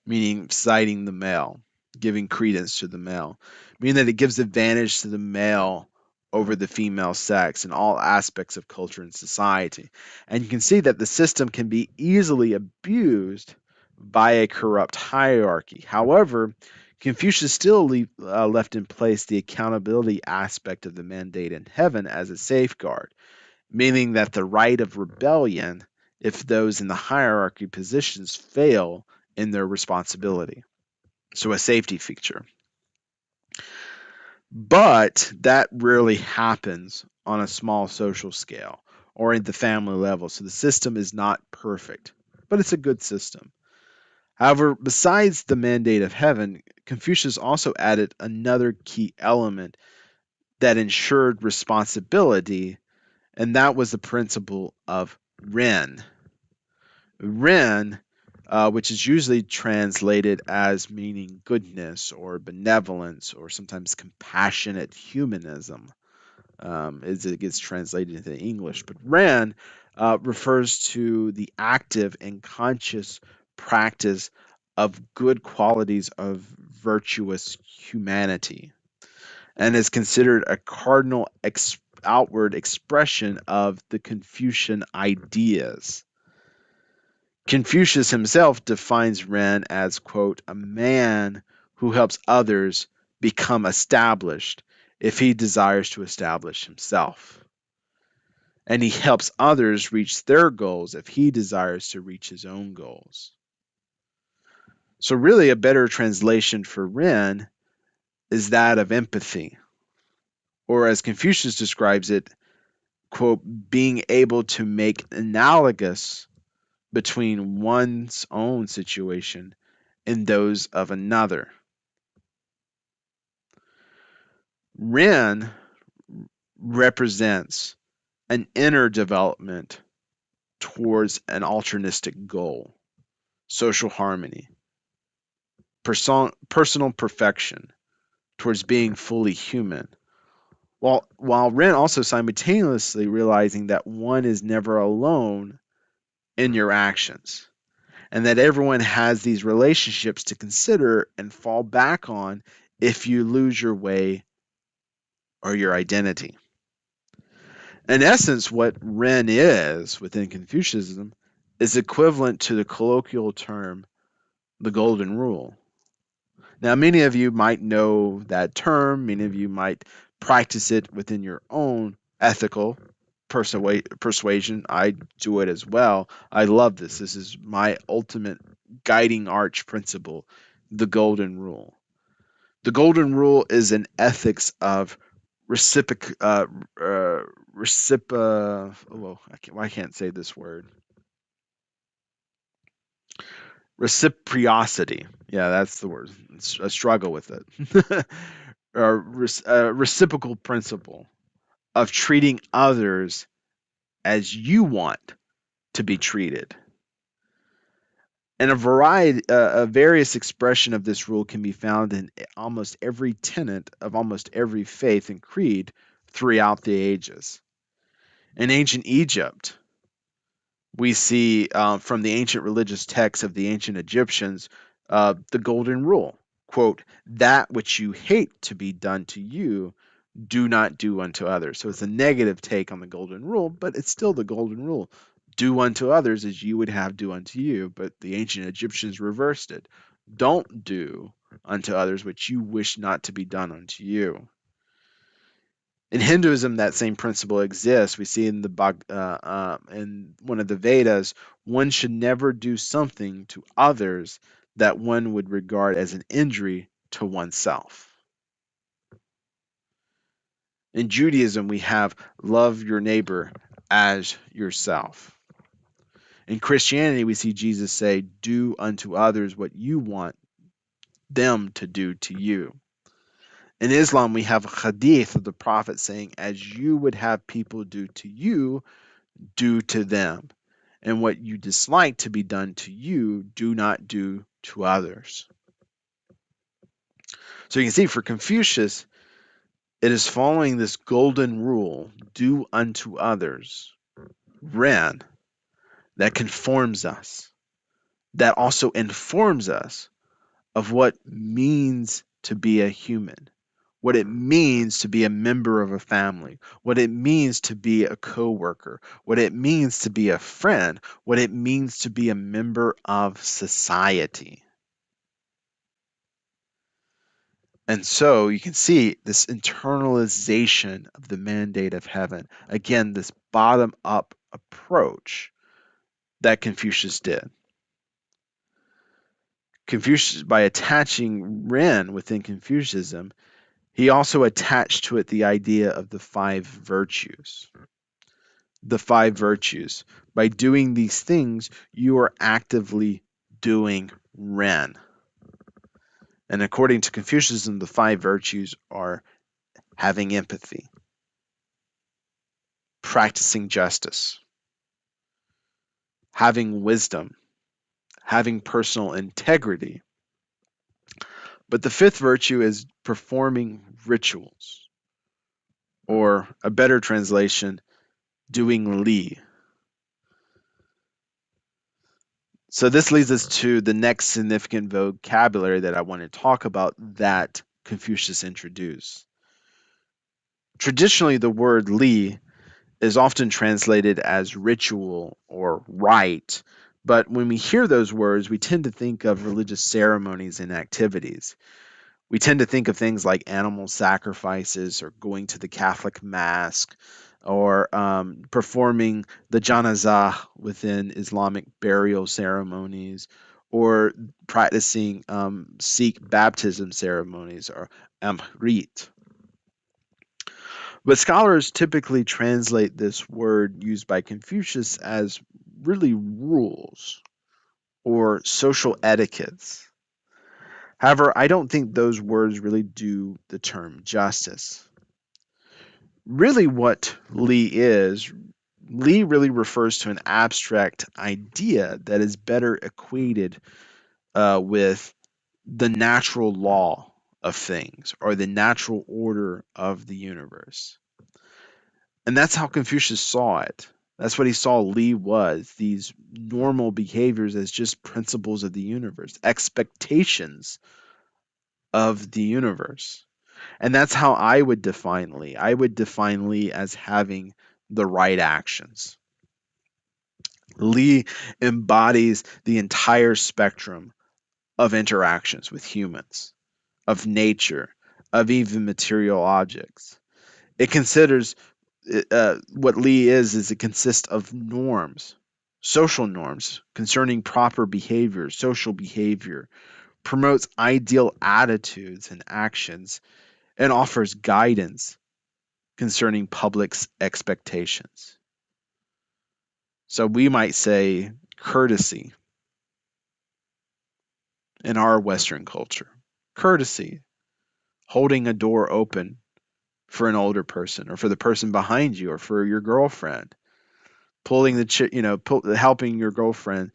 meaning citing the male, giving credence to the male, meaning that it gives advantage to the male over the female sex in all aspects of culture and society. And you can see that the system can be easily abused by a corrupt hierarchy. However, Confucius still left in place the accountability aspect of the mandate in heaven as a safeguard, meaning that the right of rebellion if those in the hierarchy positions fail in their responsibility. So, a safety feature. But that rarely happens on a small social scale or at the family level. So, the system is not perfect, but it's a good system. However, besides the mandate of heaven, Confucius also added another key element that ensured responsibility, and that was the principle of Ren. Ren, which is usually translated as meaning goodness or benevolence or sometimes compassionate humanism, as it gets translated into English. But Ren refers to the active and conscious practice of good qualities of virtuous humanity, and is considered a cardinal outward expression of the Confucian ideas. Confucius himself defines Ren as, quote, a man who helps others become established if he desires to establish himself. And he helps others reach their goals if he desires to reach his own goals. So, really, a better translation for Ren is that of empathy, or as Confucius describes it, quote, being able to make analogous between one's own situation and those of another. Ren represents an inner development towards an altruistic goal, social harmony, personal perfection, towards being fully human. While Ren also simultaneously realizing that one is never alone in your actions, and that everyone has these relationships to consider and fall back on if you lose your way or your identity. In essence, what Ren is within Confucianism is equivalent to the colloquial term, the Golden Rule. Now, many of you might know that term, many of you might practice it within your own ethical persuasion. I do it as well. I love this. This is my ultimate guiding arch principle, the Golden Rule. The Golden Rule is an ethics of reciproc well, I can't say this word. Reciprocity. Yeah, that's the word. I struggle with it. A reciprocal principle of treating others as you want to be treated. And a various expression of this rule can be found in almost every tenet of almost every faith and creed throughout the ages. In ancient Egypt, we see from the ancient religious texts of the ancient Egyptians the golden rule, quote, that which you hate to be done to you, do not do unto others. So it's a negative take on the golden rule, but it's still the golden rule. Do unto others as you would have do unto you. But the ancient Egyptians reversed it. Don't do unto others what you wish not to be done unto you. In Hinduism, that same principle exists. We see in in one of the Vedas, one should never do something to others that one would regard as an injury to oneself. In Judaism, we have love your neighbor as yourself. In Christianity, we see Jesus say, do unto others what you want them to do to you. In Islam, we have a hadith of the Prophet saying, as you would have people do to you, do to them. And what you dislike to be done to you, do not do to others. So you can see for Confucius, it is following this golden rule, do unto others, Ren, that conforms us, that also informs us of what means to be a human, what it means to be a member of a family, what it means to be a coworker, what it means to be a friend, what it means to be a member of society. And so you can see this internalization of the mandate of heaven. Again, this bottom up approach that Confucius did. Confucius, by attaching Ren within Confucianism, he also attached to it the idea of the five virtues. The five virtues. By doing these things, you are actively doing Ren. And according to Confucianism, the five virtues are having empathy, practicing justice, having wisdom, having personal integrity. But the fifth virtue is performing rituals, or a better translation, doing li. So this leads us to the next significant vocabulary that I want to talk about that Confucius introduced. Traditionally, the word li is often translated as ritual or rite, but when we hear those words, we tend to think of religious ceremonies and activities. We tend to think of things like animal sacrifices or going to the Catholic Mass or performing the janazah within Islamic burial ceremonies or practicing Sikh baptism ceremonies or amrit. But scholars typically translate this word used by Confucius as really rules or social etiquettes. However, I don't think those words really do the term justice. Really, what Li really refers to an abstract idea that is better equated with the natural law of things or the natural order of the universe. And that's how Confucius saw it. That's what he saw Li was, these normal behaviors as just principles of the universe, expectations of the universe. And that's how I would define Li. I would define Li as having the right actions. Li embodies the entire spectrum of interactions with humans, of nature, of even material objects. It considers what Li is it consists of norms, social norms concerning proper behavior, social behavior, promotes ideal attitudes and actions, and offers guidance concerning public's expectations. So we might say courtesy in our Western culture. Courtesy, holding a door open for an older person or for the person behind you or for your girlfriend, pulling helping your girlfriend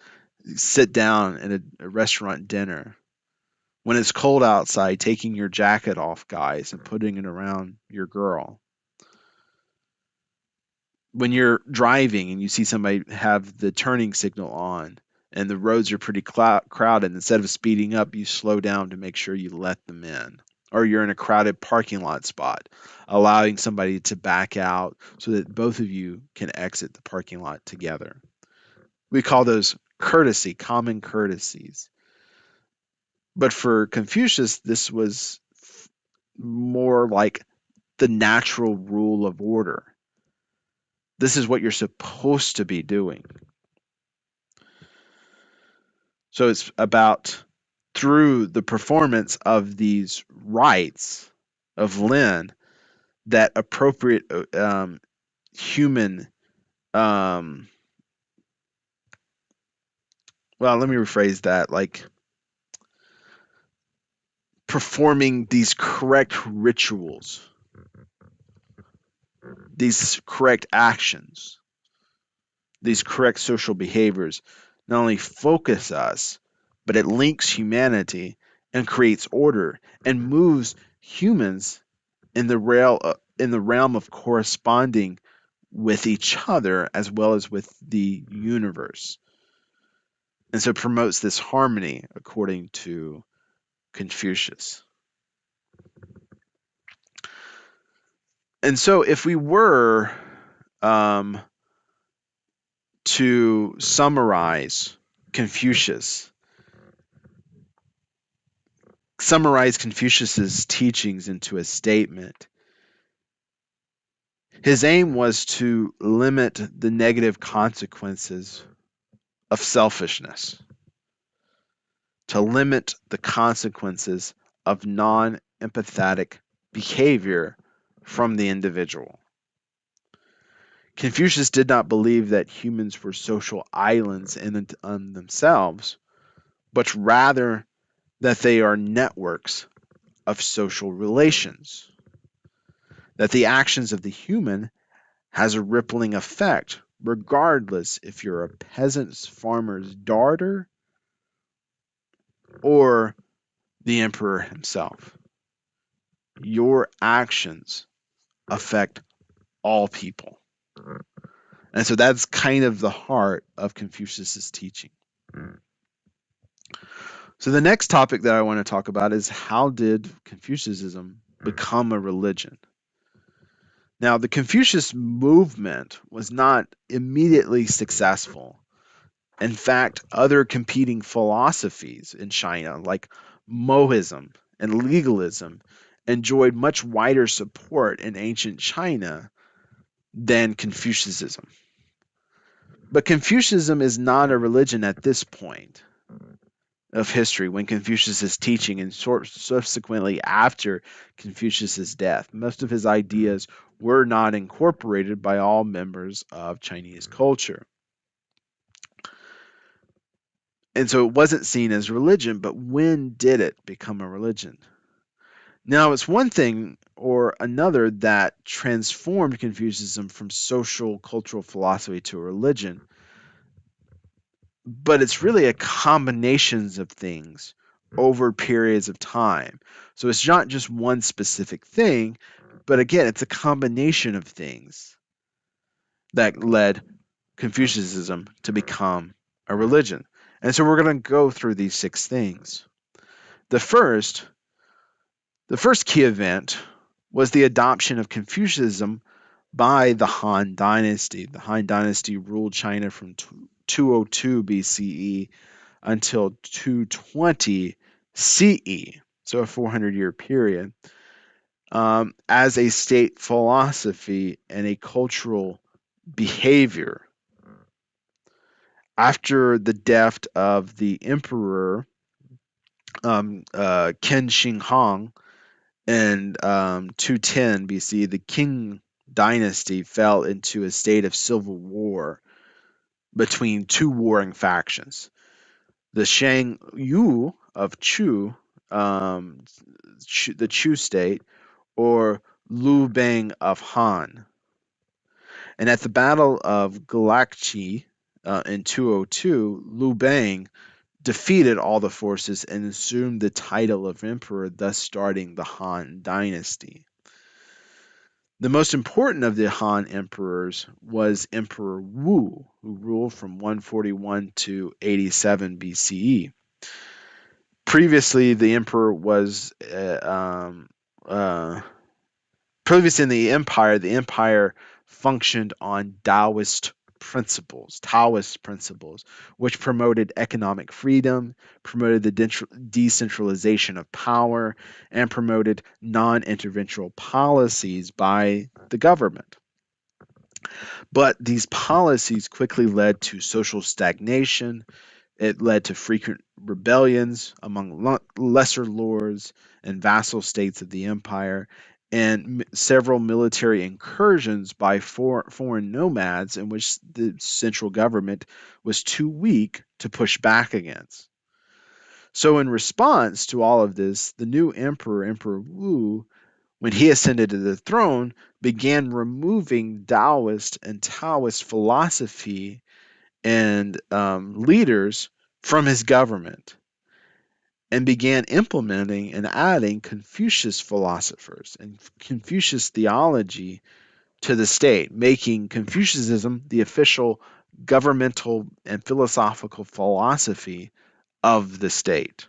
sit down at a restaurant dinner. When it's cold outside, taking your jacket off, guys, and putting it around your girl. When you're driving and you see somebody have the turning signal on and the roads are pretty crowded, instead of speeding up, you slow down to make sure you let them in. Or you're in a crowded parking lot spot, allowing somebody to back out so that both of you can exit the parking lot together. We call those courtesy, common courtesies. But for Confucius, this was more like the natural rule of order. This is what you're supposed to be doing. So it's about, through the performance of these rites of Lin, that appropriate human, um, well, let me rephrase that, like performing these correct rituals, these correct actions, these correct social behaviors not only focus us, but it links humanity and creates order and moves humans in the realm of corresponding with each other as well as with the universe. And so it promotes this harmony according to Confucius. And so if we were um, to Confucius, summarize Confucius's teachings into a statement, his aim was to limit the negative consequences of selfishness, to limit the consequences of non empathetic behavior from the individual. Confucius did not believe that humans were social islands in themselves, but rather that they are networks of social relations, that the actions of the human has a rippling effect, regardless if you're a peasant's farmer's daughter or the emperor himself. Your actions affect all people. And so that's kind of the heart of Confucius's teaching. So the next topic that I want to talk about is, how did Confucianism become a religion? Now, the Confucius movement was not immediately successful. In fact, other competing philosophies in China, like Mohism and legalism, enjoyed much wider support in ancient China than Confucianism. But Confucianism is not a religion at this point of history, when Confucius is teaching, and subsequently after Confucius's death. Most of his ideas were not incorporated by all members of Chinese culture. And so it wasn't seen as religion, but when did it become a religion? Now, it's one thing or another that transformed Confucianism from social cultural philosophy to a religion, but it's really a combination of things over periods of time. So it's not just one specific thing, but again, it's a combination of things that led Confucianism to become a religion. And so we're going to go through these 6 things. The first key event was the adoption of Confucianism by the Han Dynasty. The Han Dynasty ruled China from 202 BCE until 220 CE, so a 400-year period, as a state philosophy and a cultural behavior. After the death of the emperor Qin Shi Huang in 210 BC, the Qing dynasty fell into a state of civil war between 2 warring factions. The Shang Yu of Chu, the Chu state, or Liu Bang of Han. And at the Battle of Galaxy in 202, Liu Bang defeated all the forces and assumed the title of emperor, thus starting the Han dynasty. The most important of the Han emperors was Emperor Wu, who ruled from 141 to 87 BCE. Previously, the emperor was previous in the empire functioned on Taoist principles, Taoist principles, which promoted economic freedom, promoted the decentralization of power, and promoted non interventional policies by the government. But these policies quickly led to social stagnation. It led to frequent rebellions among lesser lords and vassal states of the empire, and several military incursions by foreign nomads in which the central government was too weak to push back against. So, in response to all of this, the new emperor, Emperor Wu, when he ascended to the throne, began removing Taoist and Taoist philosophy and leaders from his government and began implementing and adding Confucius philosophers and Confucius theology to the state, making Confucianism the official governmental and philosophical philosophy of the state.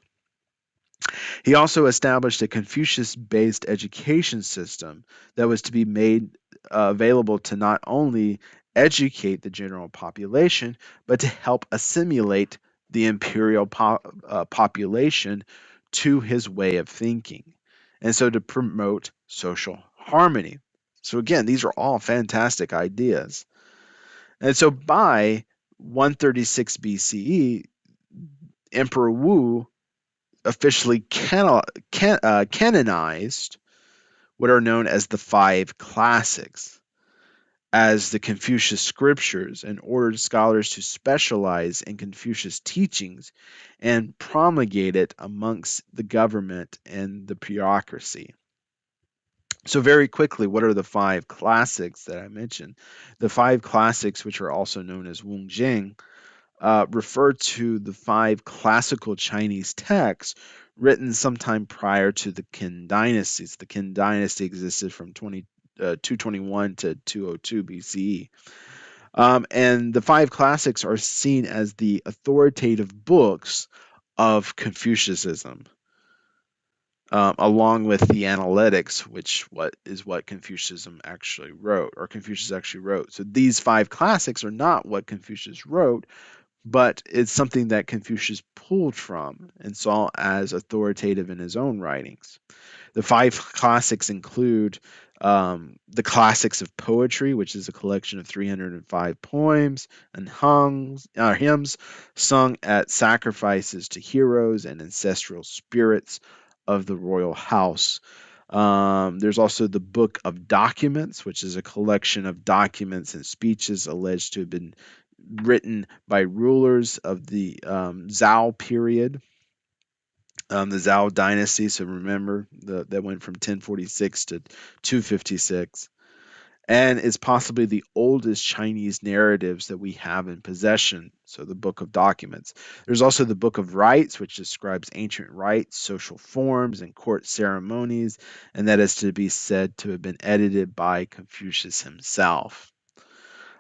He also established a Confucius based education system that was to be made available to not only educate the general population, but to help assimilate the imperial population to his way of thinking. And so to promote social harmony. So, again, these are all fantastic ideas. And so by 136 BCE, Emperor Wu officially canonized what are known as the five classics as the Confucius scriptures and ordered scholars to specialize in Confucius teachings and promulgate it amongst the government and the bureaucracy. So, very quickly, what are the five classics that I mentioned? The five classics, which are also known as Wungjing, refer to the five classical Chinese texts written sometime prior to the Qin dynasties. The Qin dynasty existed from 221 to 202 BCE. And the five classics are seen as the authoritative books of Confucianism, along with the analytics, which what Confucianism actually wrote, or Confucius actually wrote. So these five classics are not what Confucius wrote, but it's something that Confucius pulled from and saw as authoritative in his own writings. The five classics include the classics of poetry, which is a collection of 305 poems and hymns sung at sacrifices to heroes and ancestral spirits of the royal house. There's also the Book of Documents, which is a collection of documents and speeches alleged to have been written by rulers of the Zhao period, the Zhao dynasty. So remember, that went from 1046 to 256, and is possibly the oldest Chinese narratives that we have in possession. So the Book of Documents. There's also the Book of Rites, which describes ancient rites, social forms, and court ceremonies, and that is to be said to have been edited by Confucius himself.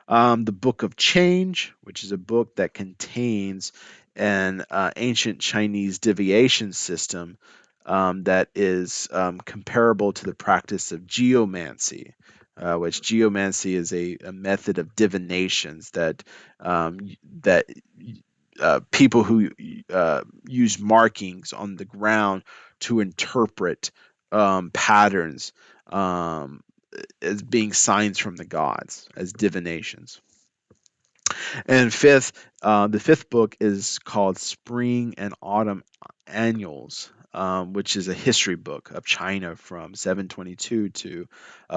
The Book of Change, which is a book that contains an ancient Chinese divination system that is comparable to the practice of geomancy, which geomancy is a method of divinations that people who use markings on the ground to interpret patterns as being signs from the gods, as divinations. And the fifth book is called Spring and Autumn Annuals, which is a history book of China from 722 to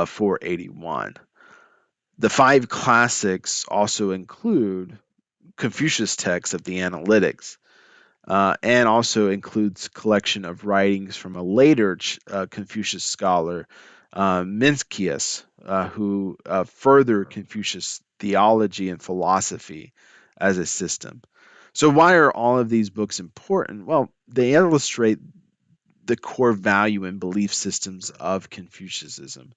481. The five classics also include Confucius texts of the Analytics, and also includes collection of writings from a later Confucius scholar, Mencius, who furthered Confucius theology and philosophy as a system. So, why are all of these books important? Well, they illustrate the core value and belief systems of Confucianism.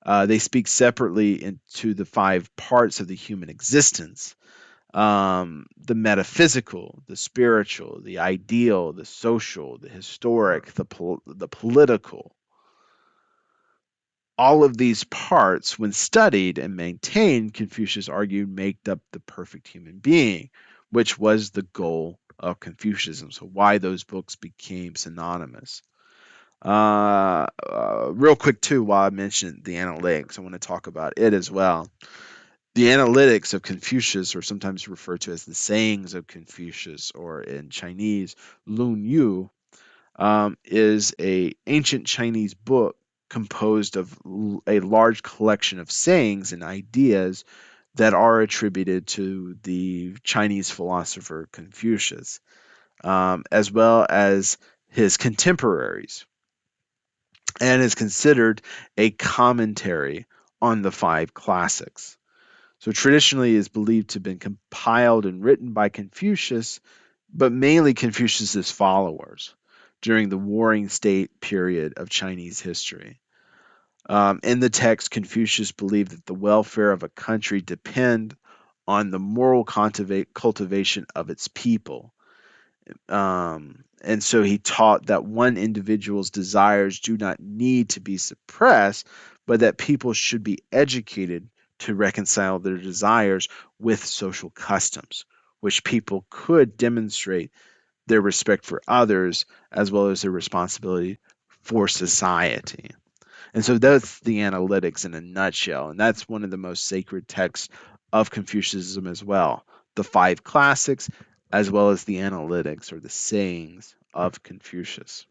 They speak separately into the five parts of the human existence: the metaphysical, the spiritual, the ideal, the social, the historic, the political. All of these parts, when studied and maintained, Confucius argued, make up the perfect human being, which was the goal of Confucianism. So, why those books became synonymous. Real quick, too, while I mentioned the analytics, I want to talk about it as well. The analytics of Confucius are sometimes referred to as the sayings of Confucius, or in Chinese, Lun Yu, is a ancient Chinese book composed of a large collection of sayings and ideas that are attributed to the Chinese philosopher Confucius, as well as his contemporaries, and is considered a commentary on the five classics. So traditionally is believed to have been compiled and written by Confucius, but mainly Confucius's followers during the Warring State period of Chinese history. In the text, Confucius believed that the welfare of a country depend on the moral cultivation of its people. And so he taught that one individual's desires do not need to be suppressed, but that people should be educated to reconcile their desires with social customs, which people could demonstrate their respect for others as well as their responsibility for society. And so that's the analytics in a nutshell. And that's one of the most sacred texts of Confucianism as well. The five classics, as well as the analytics or the sayings of Confucius.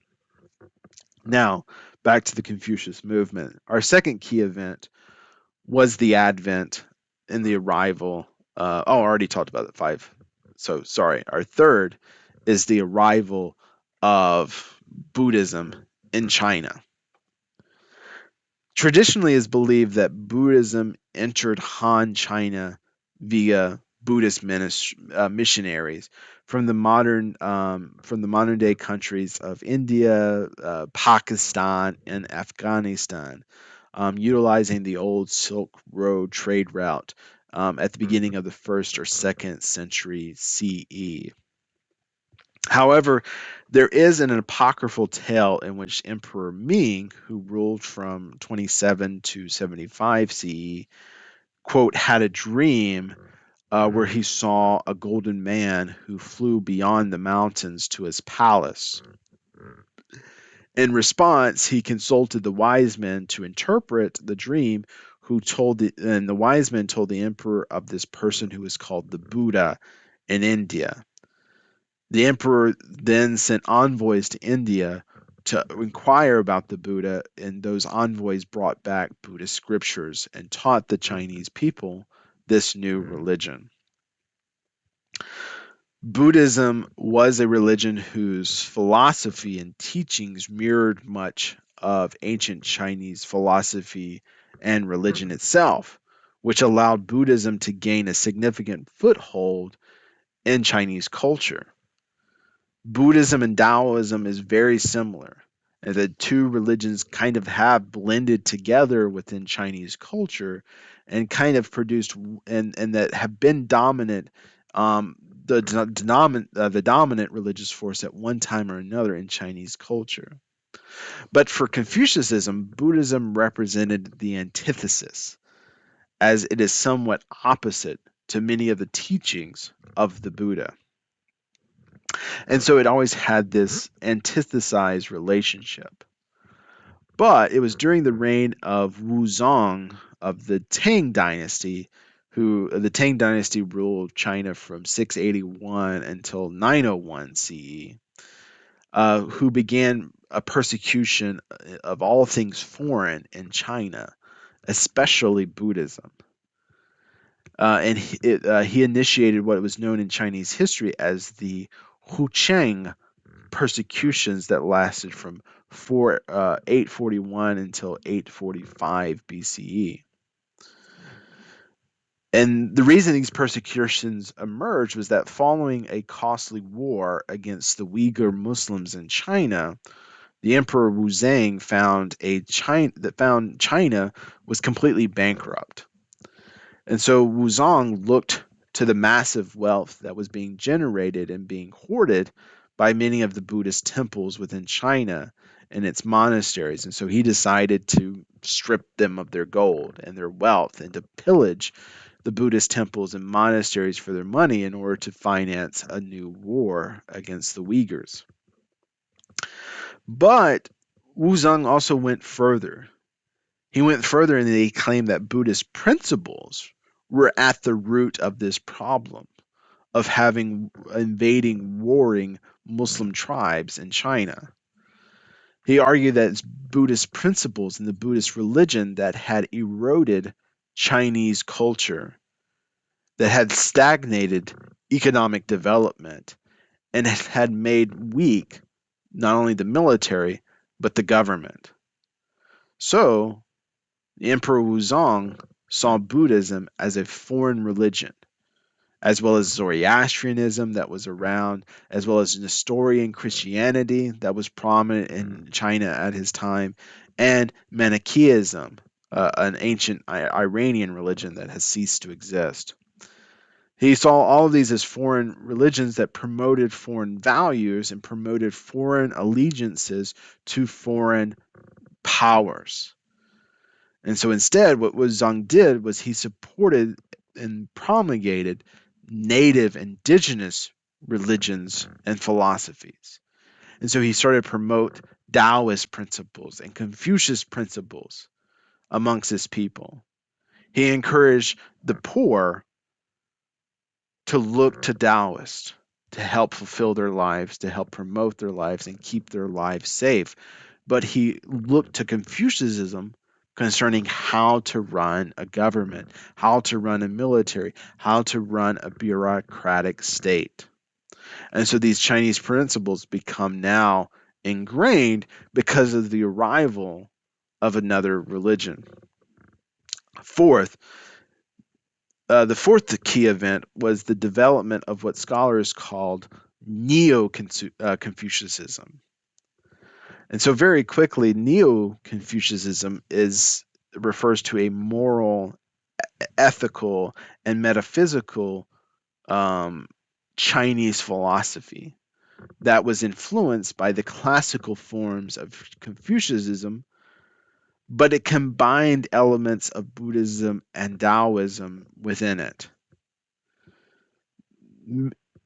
Now, back to the Confucius movement. Our second key event was the advent and the arrival. I already talked about the five. So, sorry. Our third is the arrival of Buddhism in China. Traditionally, is believed that Buddhism entered Han China via Buddhist missionaries from the modern day countries of India, Pakistan, and Afghanistan, utilizing the old Silk Road trade route at the beginning of the first or second century CE. However, there is an apocryphal tale in which Emperor Ming, who ruled from 27 to 75 CE, quote, had a dream where he saw a golden man who flew beyond the mountains to his palace. In response, he consulted the wise men to interpret the dream, and the wise men told the emperor of this person who was called the Buddha in India. The emperor then sent envoys to India to inquire about the Buddha, and those envoys brought back Buddhist scriptures and taught the Chinese people this new religion. Buddhism was a religion whose philosophy and teachings mirrored much of ancient Chinese philosophy and religion itself, which allowed Buddhism to gain a significant foothold in Chinese culture. Buddhism and Taoism is very similar. And the two religions kind of have blended together within Chinese culture and kind of produced and that have been dominant the dominant religious force at one time or another in Chinese culture. But for Confucianism, Buddhism represented the antithesis, as it is somewhat opposite to many of the teachings of the Buddha. And so it always had this antithesized relationship. But it was during the reign of Wuzong of the Tang dynasty, who the Tang dynasty ruled China from 681 until 901 CE, who began a persecution of all things foreign in China, especially Buddhism. He initiated what was known in Chinese history as the Hucheng persecutions that lasted from 841 until 845 BCE. And the reason these persecutions emerged was that following a costly war against the Uyghur Muslims in China, the Emperor Wuzang found China was completely bankrupt. And so Wuzong looked to the massive wealth that was being generated and being hoarded by many of the Buddhist temples within China and its monasteries. And so he decided to strip them of their gold and their wealth and to pillage the Buddhist temples and monasteries for their money in order to finance a new war against the Uyghurs. But Wuzong also went further. He went further and he claimed that Buddhist principles were at the root of this problem of having invading, warring Muslim tribes in China. He argued that it's Buddhist principles and the Buddhist religion that had eroded Chinese culture, that had stagnated economic development, and had made weak not only the military, but the government. So, the Emperor Wuzong saw Buddhism as a foreign religion, as well as Zoroastrianism that was around, as well as Nestorian Christianity that was prominent in China at his time, and Manichaeism, an ancient Iranian religion that has ceased to exist. He saw all of these as foreign religions that promoted foreign values and promoted foreign allegiances to foreign powers. And so instead, what Zhang did was he supported and promulgated native indigenous religions and philosophies. And so he started to promote Taoist principles and Confucius principles amongst his people. He encouraged the poor to look to Taoists to help fulfill their lives, to help promote their lives and keep their lives safe. But he looked to Confucianism concerning how to run a government, how to run a military, how to run a bureaucratic state. And so these Chinese principles become now ingrained because of the arrival of another religion. Fourth, the fourth key event was the development of what scholars called Neo-Confucianism. And so very quickly, Neo-Confucianism refers to a moral, ethical, and metaphysical Chinese philosophy that was influenced by the classical forms of Confucianism, but it combined elements of Buddhism and Taoism within it.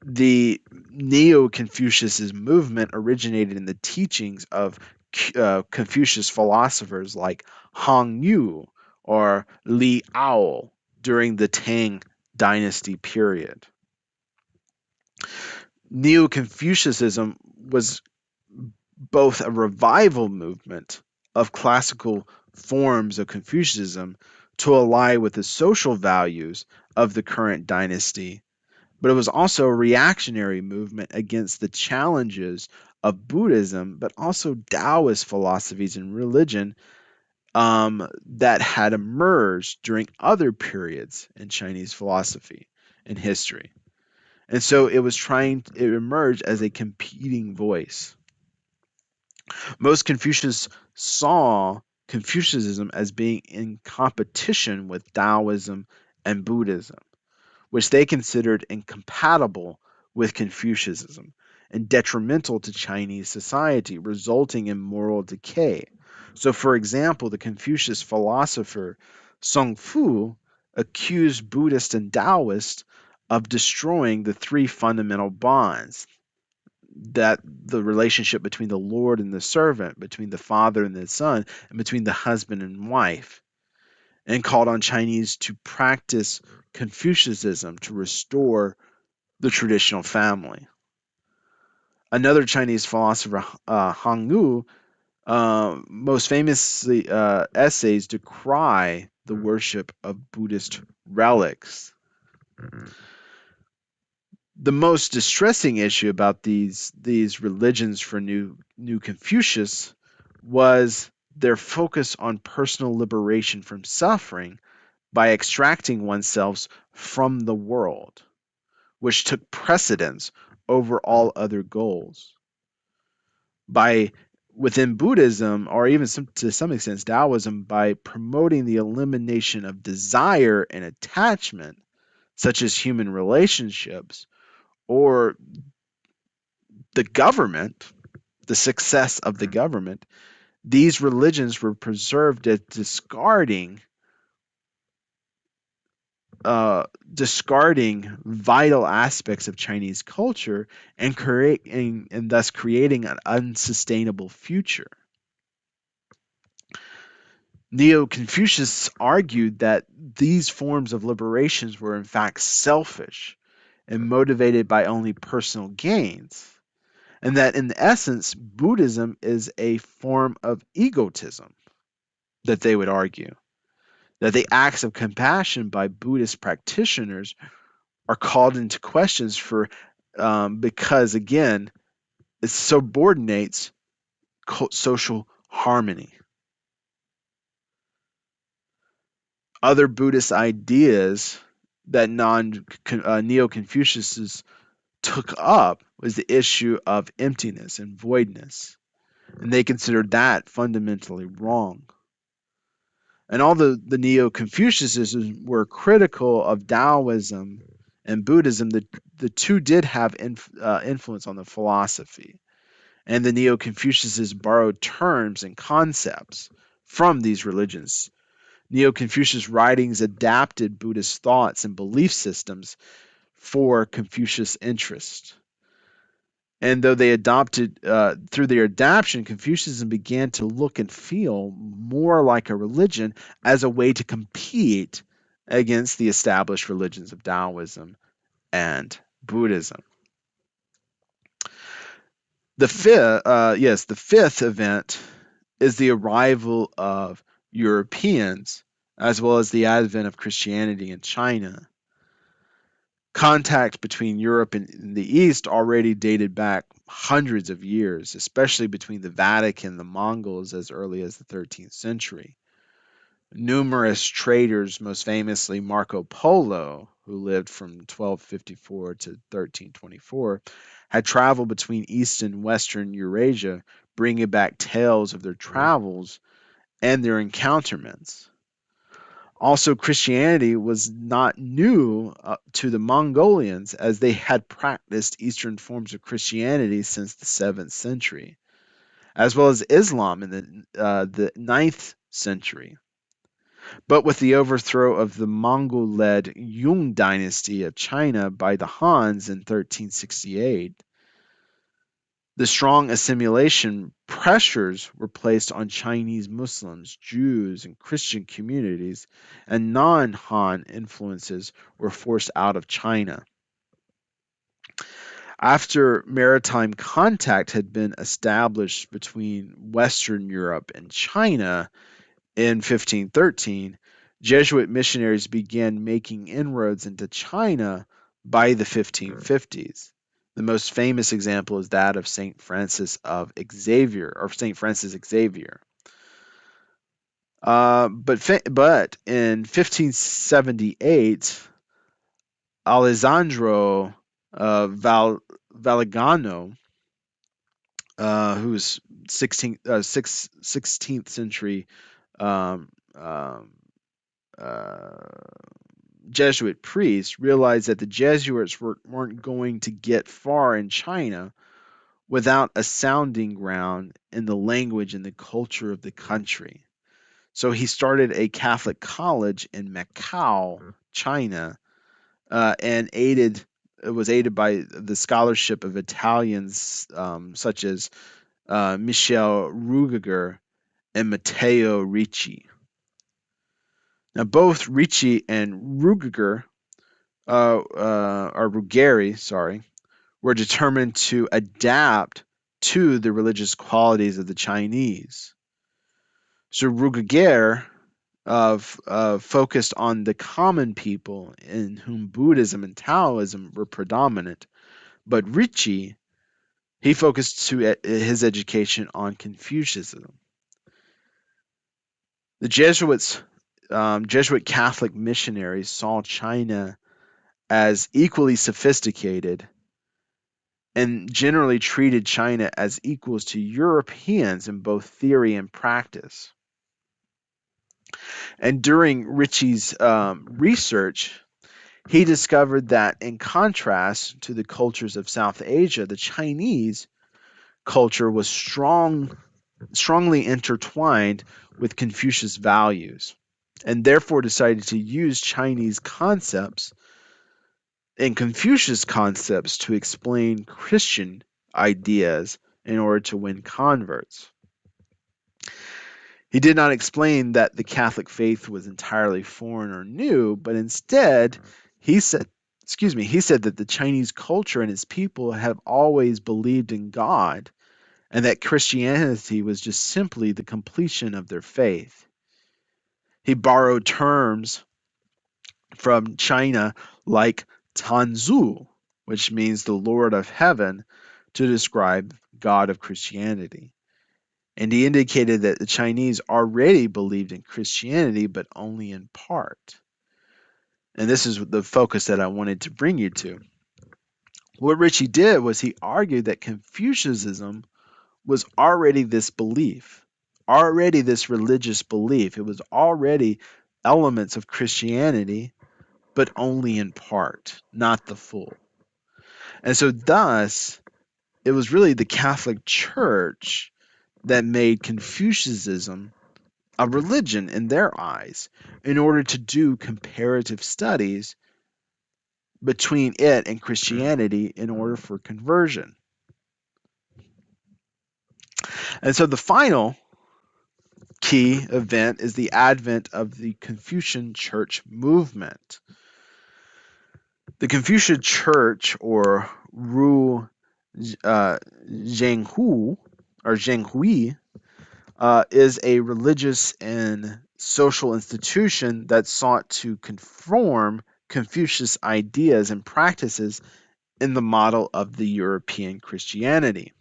The Neo-Confucianism movement originated in the teachings of Confucius philosophers like Han Yu or Li Ao during the Tang Dynasty period. Neo-Confucianism was both a revival movement of classical forms of Confucianism to ally with the social values of the current dynasty, but it was also a reactionary movement against the challenges of Buddhism, but also Taoist philosophies and religion that had emerged during other periods in Chinese philosophy and history. And so it emerged as a competing voice. Most Confucians saw Confucianism as being in competition with Taoism and Buddhism, which they considered incompatible with Confucianism and detrimental to Chinese society, resulting in moral decay. So, for example, the Confucius philosopher Song Fu accused Buddhists and Taoists of destroying the three fundamental bonds, that the relationship between the Lord and the servant, between the father and the son, and between the husband and wife, and called on Chinese to practice Confucianism to restore the traditional family. Another Chinese philosopher, Han Yu, most famously essays decry the worship of Buddhist relics. The most distressing issue about these religions for new Confucius was their focus on personal liberation from suffering by extracting oneself from the world, which took precedence over all other goals. By within Buddhism, or even to some extent Taoism, by promoting the elimination of desire and attachment, such as human relationships or the government, the success of the government, these religions were preserved as discarding vital aspects of Chinese culture and thus creating an unsustainable future. Neo-Confucius argued that these forms of liberations were in fact selfish and motivated by only personal gains, and that in essence, Buddhism is a form of egotism, that they would argue. That the acts of compassion by Buddhist practitioners are called into questions because, again, it subordinates social harmony. Other Buddhist ideas that Neo-Confucius took up was the issue of emptiness and voidness, and they considered that fundamentally wrong. And although the Neo-Confucians were critical of Taoism and Buddhism, the two did have influence on the philosophy. And the Neo-Confucians borrowed terms and concepts from these religions. Neo-Confucius writings adapted Buddhist thoughts and belief systems for Confucius' interest. And though they adopted, through their adaptation, Confucianism began to look and feel more like a religion as a way to compete against the established religions of Taoism and Buddhism. The fifth event is the arrival of Europeans, as well as the advent of Christianity in China. Contact between Europe and the East already dated back hundreds of years, especially between the Vatican and the Mongols as early as the 13th century. Numerous traders, most famously Marco Polo, who lived from 1254 to 1324, had traveled between East and Western Eurasia, bringing back tales of their travels and their encounterments. Also, Christianity was not new to the Mongolians, as they had practiced Eastern forms of Christianity since the 7th century, as well as Islam in the 9th century. But with the overthrow of the Mongol-led Jung dynasty of China by the Hans in 1368, the strong assimilation pressures were placed on Chinese Muslims, Jews, and Christian communities, and non-Han influences were forced out of China. After maritime contact had been established between Western Europe and China in 1513, Jesuit missionaries began making inroads into China by the 1550s. The most famous example is that of Saint Francis Xavier. But in 1578, Alessandro Vallegiano, who was 16th century um, um, uh, Jesuit priest, realized that the Jesuits weren't going to get far in China without a sounding ground in the language and the culture of the country. So he started a Catholic college in Macau, China, and was aided by the scholarship of Italians such as Michel Rugiger and Matteo Ricci. Now, both Ricci and Rugiger, or Ruggieri, sorry, were determined to adapt to the religious qualities of the Chinese. So Ruggier focused on the common people in whom Buddhism and Taoism were predominant, but Ricci, he focused his education on Confucianism. The Jesuit Catholic missionaries saw China as equally sophisticated and generally treated China as equals to Europeans in both theory and practice. And during Ritchie's research, he discovered that in contrast to the cultures of South Asia, the Chinese culture was strongly intertwined with Confucius values, and therefore decided to use Chinese concepts and Confucius concepts to explain Christian ideas in order to win converts. He did not explain that the Catholic faith was entirely foreign or new, but instead he said he said that the Chinese culture and its people have always believed in God and that Christianity was just simply the completion of their faith. He borrowed terms from China like Tanzu, which means the Lord of Heaven, to describe God of Christianity. And he indicated that the Chinese already believed in Christianity, but only in part. And this is the focus that I wanted to bring you to. What Ritchie did was he argued that Confucianism was already this belief, already this religious belief. It was already elements of Christianity, but only in part, not the full. And so, thus, it was really the Catholic Church that made Confucianism a religion in their eyes in order to do comparative studies between it and Christianity in order for conversion. And so the final key event is the advent of the Confucian Church movement. The Confucian Church, or Ru Zhenghu, or Zhenghui, is a religious and social institution that sought to conform Confucius ideas and practices in the model of the European Christianity.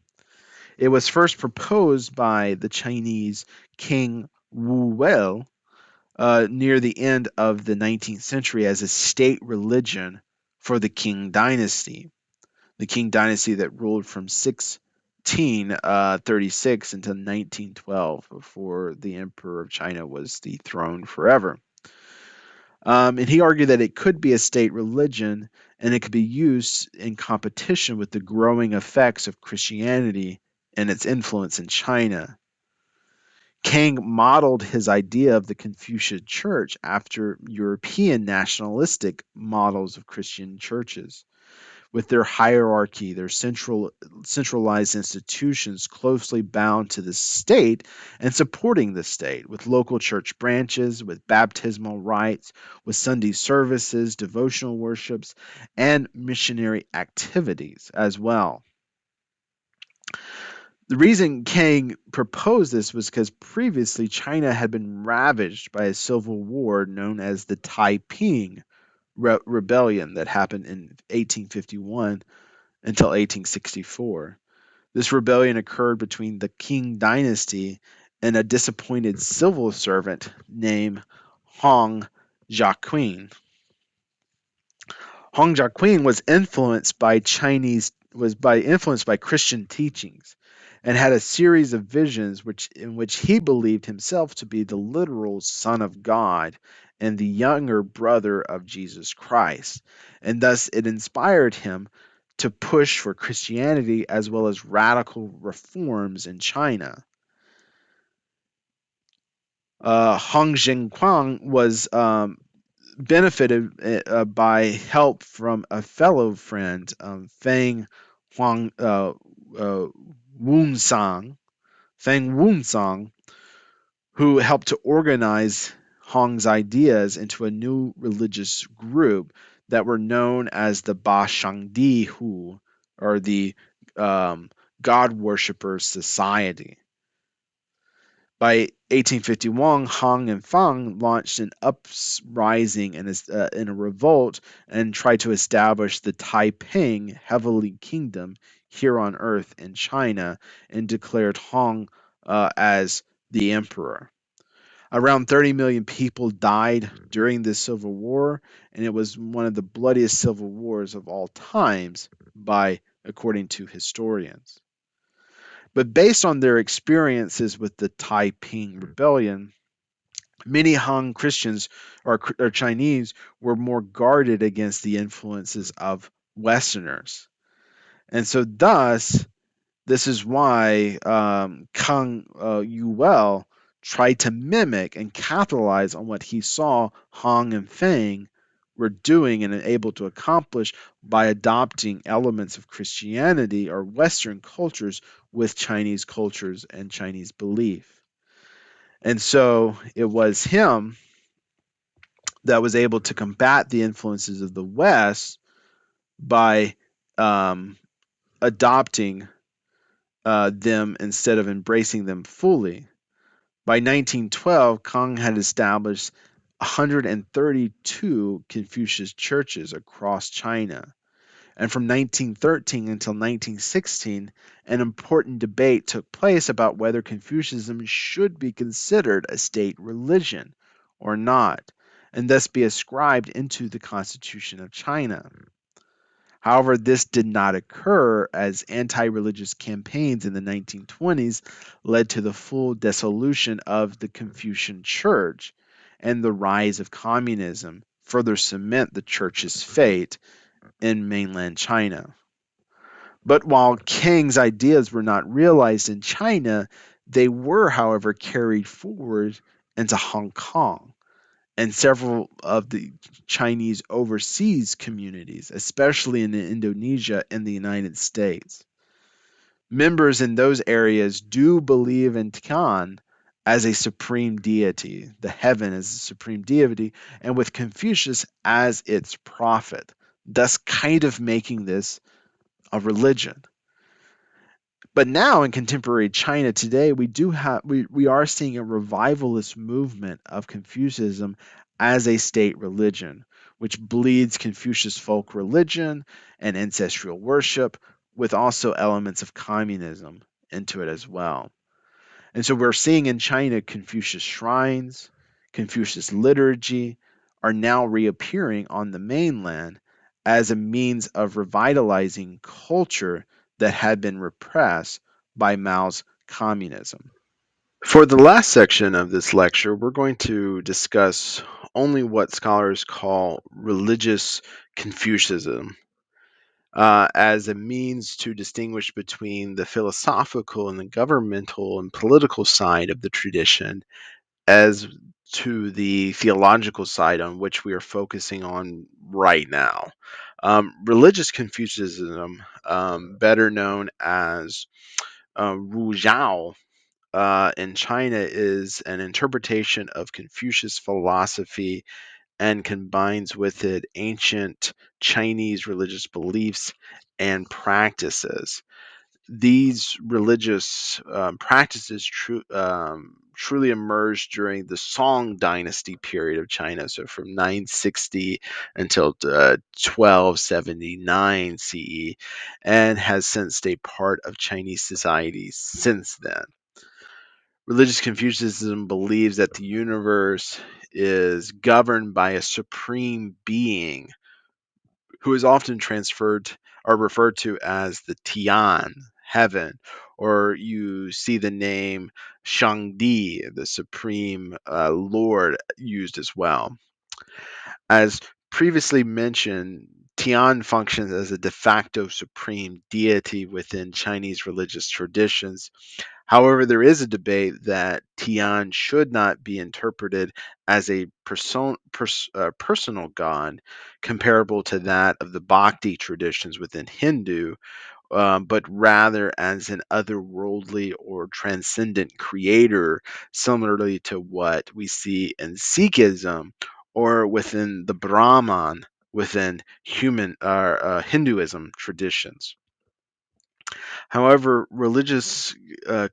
It was first proposed by the Chinese King Wu Wei near the end of the 19th century as a state religion for the Qing dynasty. The Qing dynasty that ruled from 1636 until 1912 before the emperor of China was dethroned forever. And he argued that it could be a state religion and it could be used in competition with the growing effects of Christianity and its influence in China. Kang modeled his idea of the Confucian Church after European nationalistic models of Christian churches, with their hierarchy, their centralized institutions closely bound to the state and supporting the state, with local church branches, with baptismal rites, with Sunday services, devotional worships, and missionary activities as well. The reason Kang proposed this was because previously China had been ravaged by a civil war known as the Taiping Rebellion that happened in 1851 until 1864. This rebellion occurred between the Qing dynasty and a disappointed civil servant named Hong Jiaqing. Hong Jiaqing was influenced by Christian teachings and had a series of visions in which he believed himself to be the literal Son of God and the younger brother of Jesus Christ. And thus it inspired him to push for Christianity as well as radical reforms in China. Hong Zhengquang was benefited by help from a fellow friend, Feng Huang Wunsang, Feng Wunsang, who helped to organize Hong's ideas into a new religious group that were known as the Ba Shangdi Hu, or the God Worshippers Society. By 1851, Hong and Fang launched an uprising and in a revolt and tried to establish the Taiping Heavenly Kingdom here on earth in China and declared Hong as the emperor. Around 30 million people died during this civil war, and it was one of the bloodiest civil wars of all times, according to historians. But based on their experiences with the Taiping Rebellion, many Han Christians or Chinese were more guarded against the influences of Westerners. And so, thus, This is why Kang Yuel tried to mimic and capitalize on what he saw Hong and Feng were doing and able to accomplish by adopting elements of Christianity or Western cultures with Chinese cultures and Chinese belief. And so it was him that was able to combat the influences of the West by um, adopting them instead of embracing them fully. By 1912, Kang had established 132 Confucius churches across China. And from 1913 until 1916, an important debate took place about whether Confucianism should be considered a state religion or not, and thus be ascribed into the Constitution of China. However, this did not occur as anti religious campaigns in the 1920s led to the full dissolution of the Confucian Church and the rise of communism, further cement the church's fate in mainland China. But while Kang's ideas were not realized in China, they were, however, carried forward into Hong Kong and several of the Chinese overseas communities, especially in Indonesia and the United States. Members in those areas do believe in Tian as a supreme deity, the heaven as a supreme deity, and with Confucius as its prophet, thus kind of making this a religion. But now in contemporary China today, we are seeing a revivalist movement of Confucianism as a state religion, which bleeds Confucius folk religion and ancestral worship with also elements of communism into it as well. And so we're seeing in China Confucius shrines, Confucius liturgy are now reappearing on the mainland as a means of revitalizing culture that had been repressed by Mao's communism. For the last section of this lecture, we're going to discuss only what scholars call religious Confucianism as a means to distinguish between the philosophical and the governmental and political side of the tradition as to the theological side on which we are focusing on right now. Religious Confucianism, better known as Ruzhao in China, is an interpretation of Confucius philosophy and combines with it ancient Chinese religious beliefs and practices. These religious practices truly emerged during the Song Dynasty period of China, so from 960 until 1279 CE, and has since stayed part of Chinese society since then. Religious Confucianism believes that the universe is governed by a supreme being who is often transferred or referred to as the Tian, heaven, or you see the name Shangdi, the supreme lord, used as well. As previously mentioned, Tian functions as a de facto supreme deity within Chinese religious traditions. However, there is a debate that Tian should not be interpreted as a personal god comparable to that of the Bhakti traditions within Hindu, but rather as an otherworldly or transcendent creator, similarly to what we see in Sikhism or within the Brahman within Hinduism traditions. However, religious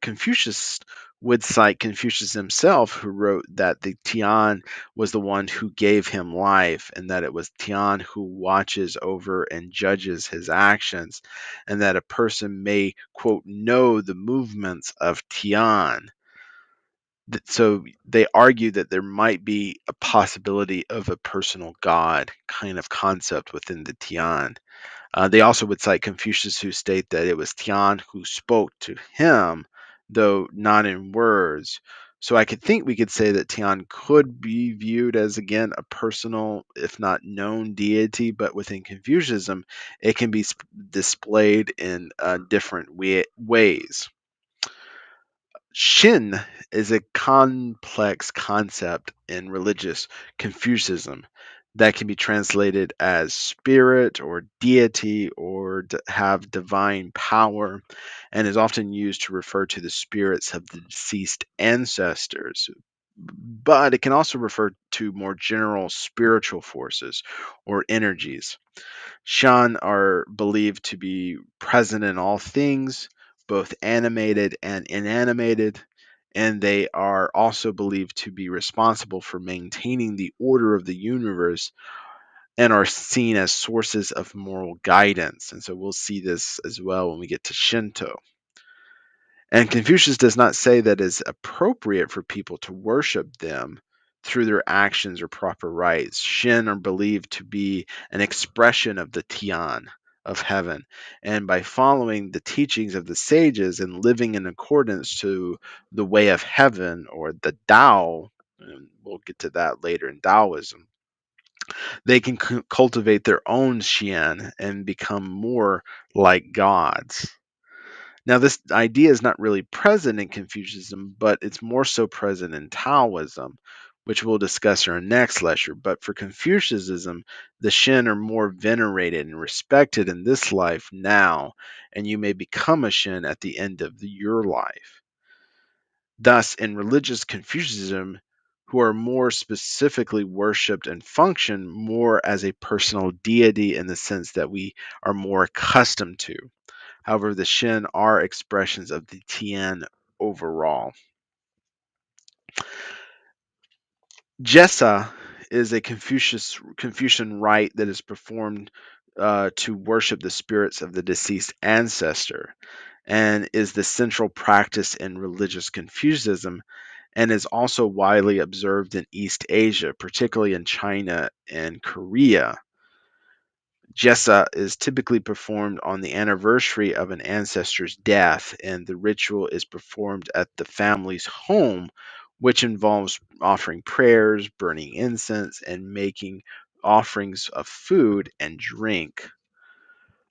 Confucius would cite Confucius himself, who wrote that the Tian was the one who gave him life, and that it was Tian who watches over and judges his actions, and that a person may, quote, know the movements of Tian. So they argue that there might be a possibility of a personal god kind of concept within the Tian. They also would cite Confucius, who state that it was Tian who spoke to him, though not in words. So I could think we could say that Tian could be viewed as, again, a personal, if not known deity, but within Confucianism, it can be displayed in different ways. Shin is a complex concept in religious Confucianism that can be translated as spirit or deity or have divine power, and is often used to refer to the spirits of the deceased ancestors. But it can also refer to more general spiritual forces or energies. Shan are believed to be present in all things, both animated and inanimated, and they are also believed to be responsible for maintaining the order of the universe and are seen as sources of moral guidance. And so we'll see this as well when we get to Shinto. And Confucius does not say that it's appropriate for people to worship them through their actions or proper rites. Shin are believed to be an expression of the Tian of heaven. And by following the teachings of the sages and living in accordance to the way of heaven or the Tao, and we'll get to that later in Taoism, they can cultivate their own Xian and become more like gods. Now, this idea is not really present in Confucianism, but it's more so present in Taoism, which we'll discuss in our next lecture. But for Confucianism, the Shin are more venerated and respected in this life now, and you may become a Shin at the end of your life. Thus, in religious Confucianism, who are more specifically worshipped and function more as a personal deity in the sense that we are more accustomed to. However, the Shin are expressions of the Tian overall. Jessa is a Confucian rite that is performed to worship the spirits of the deceased ancestor and is the central practice in religious Confucianism and is also widely observed in East Asia, particularly in China and Korea. Jessa is typically performed on the anniversary of an ancestor's death, and the ritual is performed at the family's home, which involves offering prayers, burning incense, and making offerings of food and drink.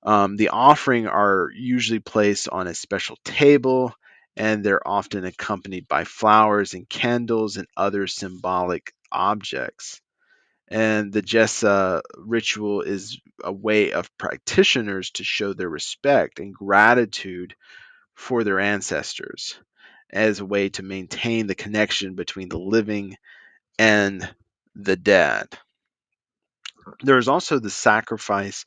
The offering are usually placed on a special table, and they're often accompanied by flowers and candles and other symbolic objects. And the Jessa ritual is a way of practitioners to show their respect and gratitude for their ancestors as a way to maintain the connection between the living and the dead. There is also the sacrifice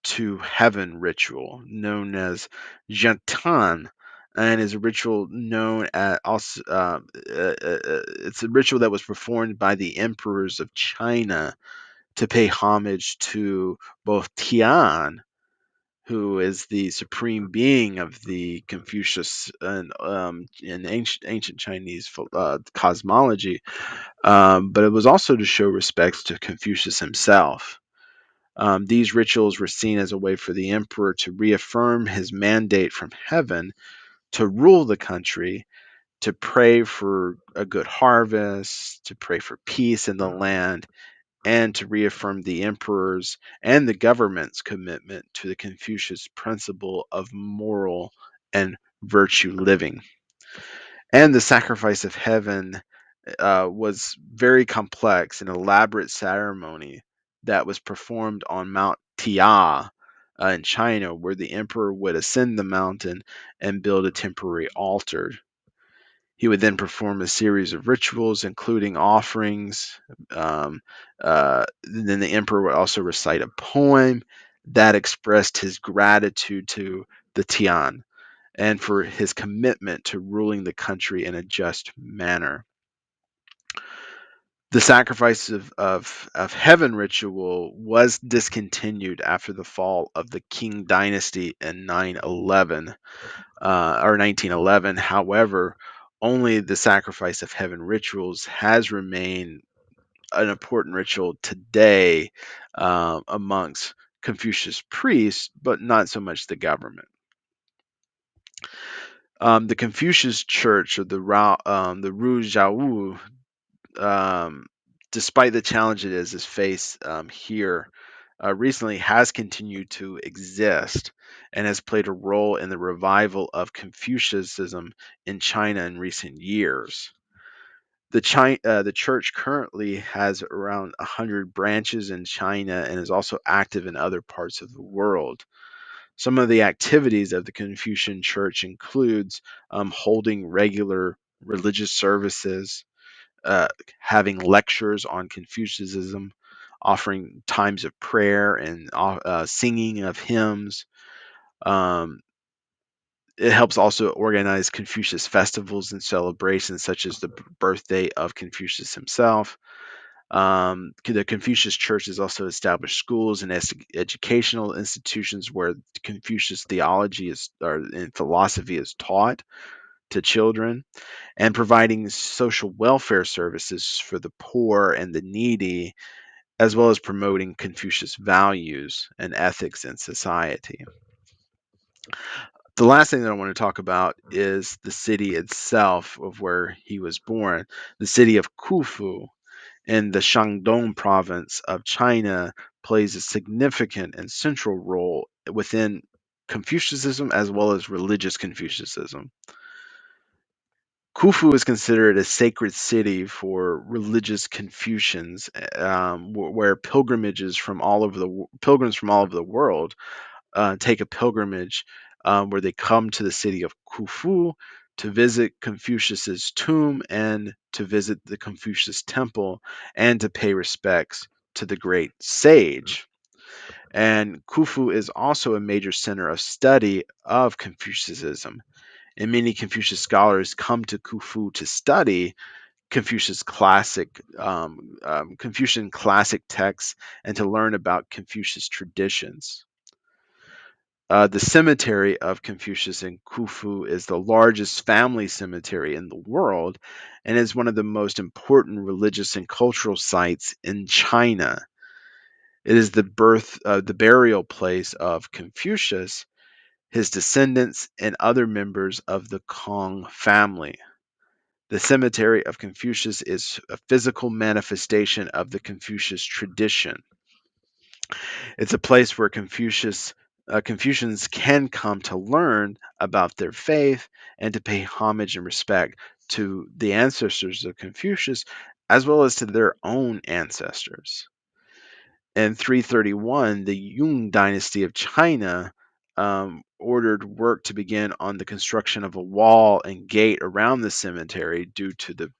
to heaven ritual known as Jantan, and is a ritual known as also it's a ritual that was performed by the emperors of China to pay homage to both Tian, who is the supreme being of the Confucius and in ancient Chinese cosmology, but it was also to show respects to Confucius himself. These rituals were seen as a way for the emperor to reaffirm his mandate from heaven to rule the country, to pray for a good harvest, to pray for peace in the land, and to reaffirm the emperor's and the government's commitment to the Confucius principle of moral and virtue living. And the sacrifice of heaven was very complex and elaborate ceremony that was performed on Mount Tia in China, where the emperor would ascend the mountain and build a temporary altar. He would then perform a series of rituals, including offerings. Then the emperor would also recite a poem that expressed his gratitude to the Tian and for his commitment to ruling the country in a just manner. The sacrifice of heaven ritual was discontinued after the fall of the Qing dynasty in 911 or 1911. However, only the sacrifice of heaven rituals has remained an important ritual today amongst Confucius priests, but not so much the government. The Confucius Church, or the Ru um, despite the challenge it is faced here recently, has continued to exist and has played a role in the revival of Confucianism in China in recent years. The church currently has around 100 branches in China and is also active in other parts of the world. Some of the activities of the Confucian Church includes holding regular religious services, uh, having lectures on Confucianism, offering times of prayer and singing of hymns. Um, it helps also organize Confucius festivals and celebrations, such as the birthday of Confucius himself. The Confucius Church has also established schools and educational institutions where Confucius theology and philosophy is taught to children, and providing social welfare services for the poor and the needy, as well as promoting Confucius values and ethics in society. The last thing that I want to talk about is the city itself of where he was born. The city of Khufu in the Shandong province of China plays a significant and central role within Confucianism as well as religious Confucianism. Khufu is considered a sacred city for religious Confucians, where pilgrims from all over the world take a pilgrimage, where they come to the city of Khufu to visit Confucius's tomb and to visit the Confucius temple and to pay respects to the great sage. And Khufu is also a major center of study of Confucianism, and many Confucius scholars come to Khufu to study Confucian classic texts and to learn about Confucius traditions. The cemetery of Confucius in Khufu is the largest family cemetery in the world and is one of the most important religious and cultural sites in China. It is the burial place of Confucius, his descendants, and other members of the Kong family. The cemetery of Confucius is a physical manifestation of the Confucius tradition. It's a place where Confucians can come to learn about their faith and to pay homage and respect to the ancestors of Confucius, as well as to their own ancestors. In 331, the Yun dynasty of China ordered work to begin on the construction of a wall and gate around the cemetery due to the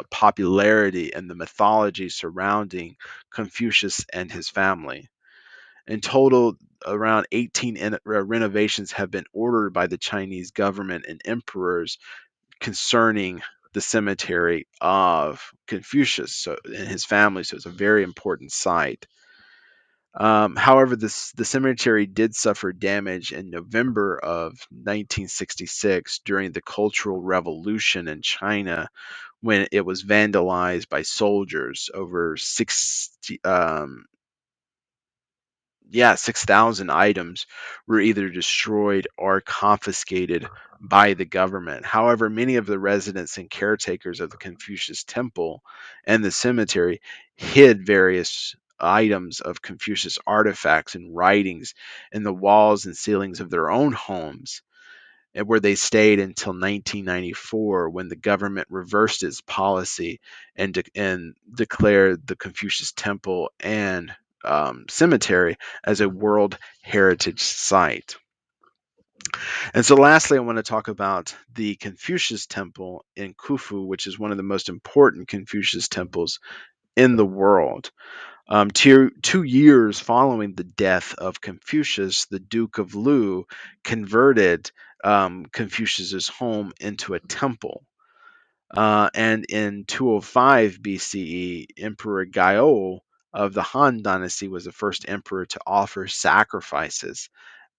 popularity and the mythology surrounding Confucius and his family. In total, around 18 renovations have been ordered by the Chinese government and emperors concerning the cemetery of Confucius and his family. So it's a very important site. However, the cemetery did suffer damage in November of 1966 during the Cultural Revolution in China, when it was vandalized by soldiers. Over 6,000 items were either destroyed or confiscated by the government. However, many of the residents and caretakers of the Confucius Temple and the cemetery hid various items of Confucius artifacts and writings in the walls and ceilings of their own homes, and where they stayed until 1994, when the government reversed its policy and declared the Confucius Temple and cemetery as a World Heritage Site. And so, lastly, I want to talk about the Confucius Temple in Khufu, which is one of the most important Confucius temples in the world. 2 years following the death of Confucius, the Duke of Lu converted Confucius's home into a temple. And in 205 BCE, Emperor Gaio of the Han Dynasty was the first emperor to offer sacrifices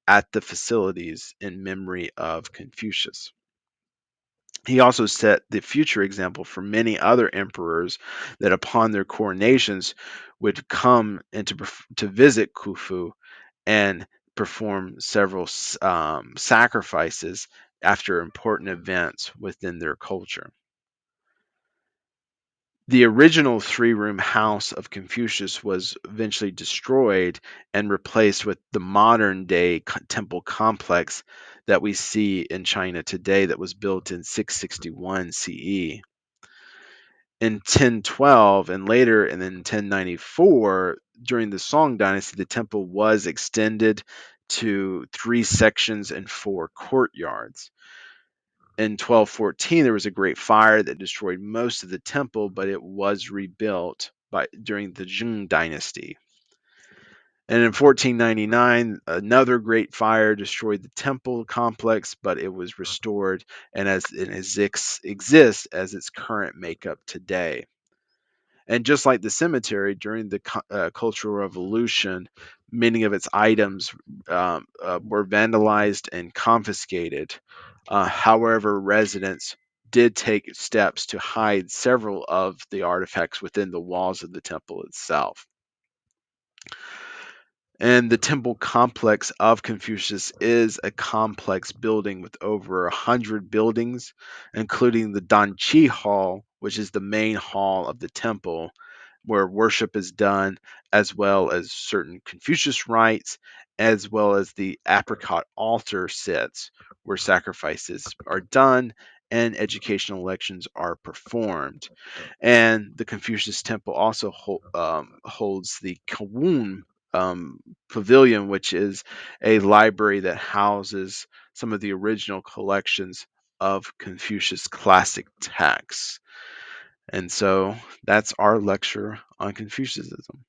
at the facilities in memory of Confucius. He also set the future example for many other emperors that upon their coronations would come and to visit Khufu and perform several sacrifices after important events within their culture. The original three-room house of Confucius was eventually destroyed and replaced with the modern day temple complex that we see in China today, that was built in 661 CE. In 1012 and later, and then 1094, during the Song dynasty, the temple was extended to three sections and four courtyards. In 1214, there was a great fire that destroyed most of the temple, but it was rebuilt during the Jing dynasty. And in 1499, another great fire destroyed the temple complex, but it was restored and exists as its current makeup today. And just like the cemetery, during the Cultural Revolution, many of its items were vandalized and confiscated. However, residents did take steps to hide several of the artifacts within the walls of the temple itself. And the temple complex of Confucius is a complex building with over 100 buildings, including the Danqi Hall, which is the main hall of the temple, where worship is done, as well as certain Confucius rites, as well as the apricot altar sits, where sacrifices are done and educational lections are performed. And the Confucius Temple also holds the Kowun Pavilion, which is a library that houses some of the original collections of Confucius classic texts. And so that's our lecture on Confucianism.